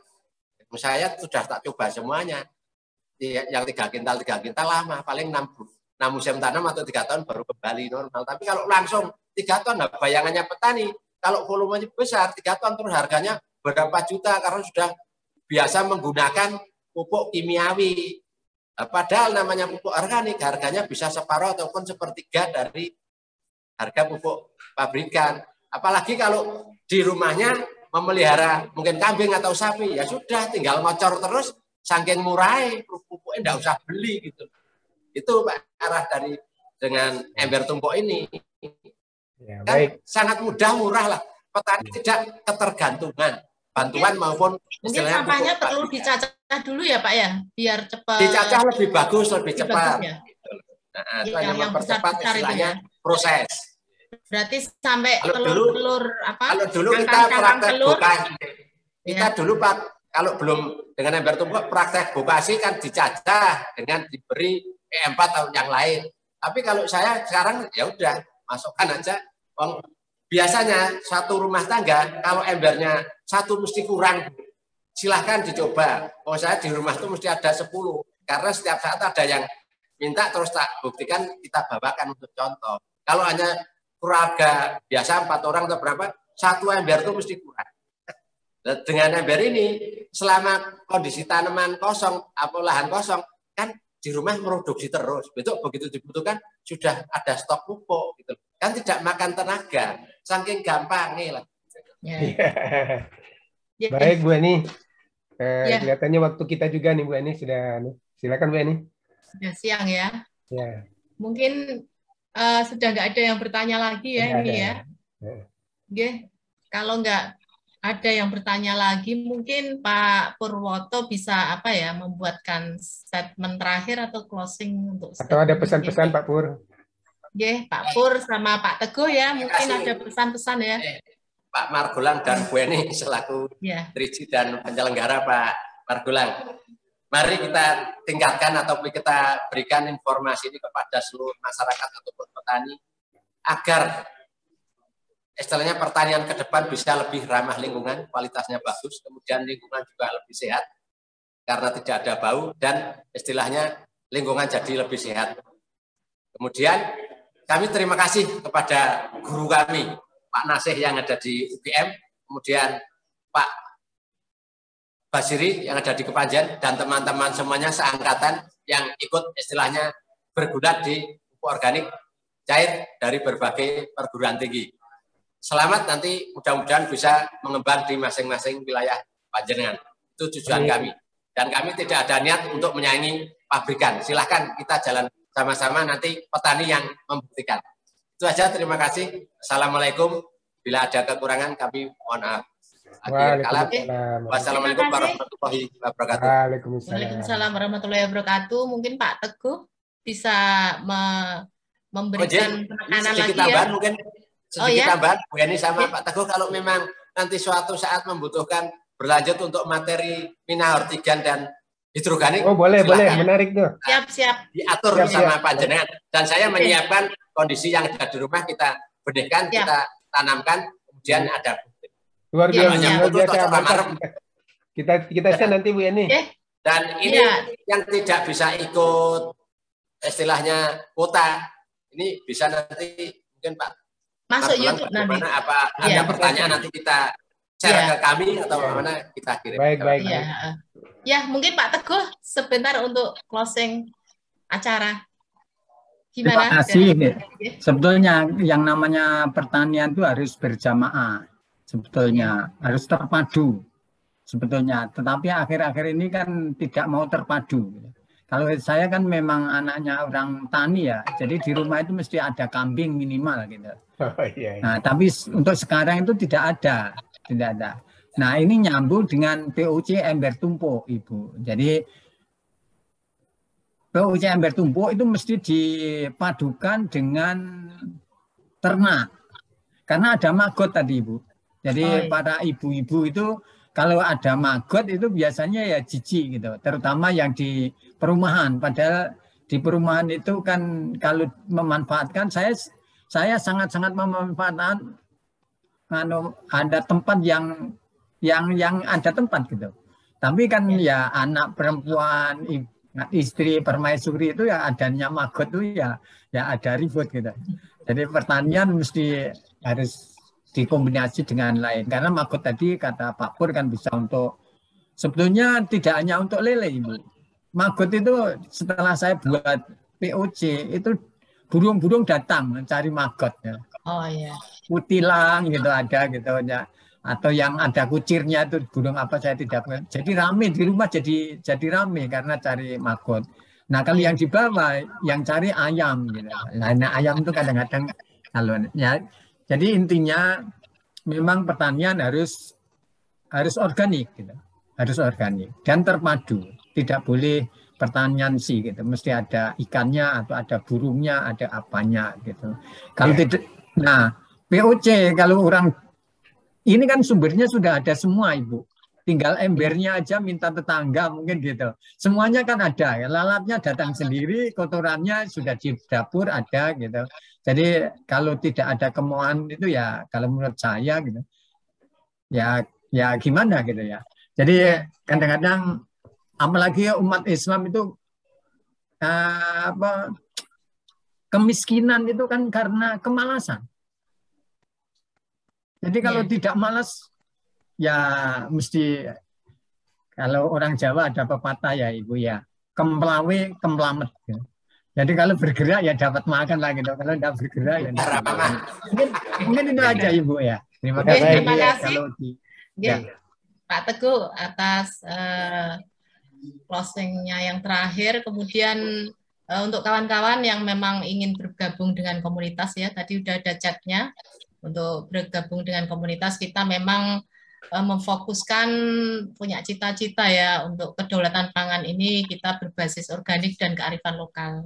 saya sudah tak coba semuanya. Yang 3 kintal lama, paling 6 musim tanam atau 3 tahun baru kembali normal. Tapi kalau langsung 3 ton, nah bayangannya petani, kalau volumenya besar, 3 ton terus harganya berapa juta karena sudah biasa menggunakan pupuk kimiawi. Nah, padahal namanya pupuk organik, harganya bisa separuh ataupun sepertiga dari harga pupuk pabrikan. Apalagi kalau di rumahnya memelihara mungkin kambing atau sapi, ya sudah tinggal ngocor terus, saking murah, pupuknya enggak usah beli gitu. Itu Pak arah dari dengan ember tumpuk ini. Ya, kan baik. Sangat mudah, murah lah. Petani tidak ketergantungan bantuan maupun mungkin sampahnya perlu dicacah dulu ya Pak ya, biar cepat. Dicacah lebih bagus, lebih cepat. Ya? Nah, itu hanya mempercepat istilahnya proses. Berarti sampai telur apa? Kalau dulu kita praktek bokasi. Kita dulu Pak, kalau belum dengan ember tumpuk praktek bokasi kan dicacah dengan diberi E4 atau yang lain. Tapi kalau saya sekarang ya udah masukkan aja. Biasanya satu rumah tangga kalau embernya 1 mesti kurang. Silahkan dicoba. Oh saya di rumah itu mesti ada 10. Karena setiap saat ada yang minta terus tak buktikan kita bawakan untuk contoh. Kalau hanya keluarga biasa 4 orang atau berapa, 1 ember itu mesti kurang. Dengan ember ini selama kondisi tanaman kosong atau lahan kosong kan di rumah produksi terus. Begitu dibutuhkan sudah ada stok pupuk gitu. Kan tidak makan tenaga. Saking gampangnya lah. Ya. Baik Bu Eni. Kelihatannya waktu kita juga nih Bu Eni sudah. Silakan Bu Eni. Sudah siang ya. Ya. Mungkin sudah nggak ada yang bertanya lagi ya ini ya. Oke. Kalau nggak ada yang bertanya lagi, mungkin Pak Purwoto bisa apa ya membuatkan statement terakhir atau closing untuk. Atau ada pesan-pesan Pak Pur? Oke, Pak Pur sama Pak Teguh ya, mungkin ada pesan-pesan ya. Pak Margolang dan Bu Eni selaku Triji dan penyelenggara Pak Margolang. Mari kita tingkatkan atau kita berikan informasi ini kepada seluruh masyarakat ataupun petani agar istilahnya pertanian ke depan bisa lebih ramah lingkungan, kualitasnya bagus, kemudian lingkungan juga lebih sehat karena tidak ada bau dan istilahnya lingkungan jadi lebih sehat. Kemudian kami terima kasih kepada guru kami, Pak Nasih yang ada di UGM, kemudian Pak Basiri yang ada di Kepanjen dan teman-teman semuanya seangkatan yang ikut istilahnya berguna di pupuk organik cair dari berbagai perguruan tinggi. Selamat nanti mudah-mudahan bisa mengembang di masing-masing wilayah panjenengan. Itu tujuan kami. Dan kami tidak ada niat untuk menyaingi pabrikan. Silahkan kita jalan sama-sama nanti petani yang membuktikan. Itu aja, terima kasih. Assalamualaikum. Bila ada kekurangan kami mohon maaf. Wassalamualaikum warahmatullahi wabarakatuh. Waalaikumsalam warahmatullahi wabarakatuh. Mungkin Pak Teguh bisa memberikan penekanan lagi ya. Mungkin sedikit tambahan Bu Eni sama Pak Teguh, kalau memang nanti suatu saat membutuhkan berlanjut untuk materi minahortigan dan hidroganik. Oh boleh, menarik tuh. Siap. Diatur sama Pak Jenengan. Dan saya menyiapkan kondisi yang ada di rumah, kita benihkan, kita tanamkan, kemudian ada. Luar biasa. Kita share nanti Bu Yani. Dan ini yang tidak bisa ikut istilahnya kuota, ini bisa nanti mungkin Pak masuk YouTube nanti. Apa ada pertanyaan nanti kita share ke kami atau mana kita kirim. Baik. Ya, mungkin Pak Teguh sebentar untuk closing acara. Gimana? Terima kasih. Sebetulnya yang namanya pertanian itu harus berjamaah. Sebetulnya harus terpadu. Sebetulnya, tetapi akhir-akhir ini kan tidak mau terpadu. Kalau saya kan memang anaknya orang tani ya, jadi di rumah itu mesti ada kambing minimal gitu. Nah, tapi untuk sekarang itu tidak ada. Nah, ini nyambung dengan POC ember tumpuk, Ibu. Jadi POC ember tumpuk itu mesti dipadukan dengan ternak. Karena ada maggot tadi, Ibu. Jadi para ibu-ibu itu kalau ada maggot itu biasanya ya jijik gitu, terutama yang di perumahan. Padahal di perumahan itu kan kalau memanfaatkan, saya sangat-sangat memanfaatkan ada tempat yang ada tempat gitu. Tapi kan ya anak perempuan, istri permaisuri itu ya adanya maggot itu ya ada ribut gitu. Jadi pertanian mesti harus dikombinasi dengan lain, karena maggot tadi kata Pak Pur kan bisa untuk, sebetulnya tidak hanya untuk lele Ibu. Maggot itu setelah saya buat POC itu burung-burung datang mencari maggot ya. Oh iya. Kutilang gitu ada gitu ya. Atau yang ada kucirnya itu burung apa saya tidak. Jadi rame di rumah jadi rame karena cari maggot. Nah kalau yang di bawah yang cari ayam gitu. Nah ayam itu kadang-kadang kalau ya. Jadi intinya memang pertanian harus organik gitu. Harus organik dan terpadu. Tidak boleh pertanian sih gitu. Mesti ada ikannya atau ada burungnya, ada apanya gitu. Kalau tidak, nah POC kalau orang ini kan sumbernya sudah ada semua Ibu. Tinggal embernya aja minta tetangga mungkin gitu. Semuanya kan ada. Lalatnya datang sendiri, kotorannya sudah di dapur ada gitu. Jadi kalau tidak ada kemauan itu ya kalau menurut saya gitu. Ya gimana gitu ya. Jadi kadang-kadang apalagi umat Islam itu kemiskinan itu kan karena kemalasan. Jadi kalau tidak malas ya mesti, kalau orang Jawa ada pepatah ya Ibu ya, kemplawe kemplamet. Ya. Jadi kalau bergerak ya dapat makan lah gitu. Kalau tidak bergerak ya tidak makan. Mungkin itu aja Ibu ya. Terima kasih. Terima kasih. Pak Teguh atas closingnya yang terakhir. Kemudian untuk kawan-kawan yang memang ingin bergabung dengan komunitas ya, tadi udah ada chatnya. Untuk bergabung dengan komunitas kita memang memfokuskan punya cita-cita ya untuk kedaulatan pangan ini kita berbasis organik dan kearifan lokal.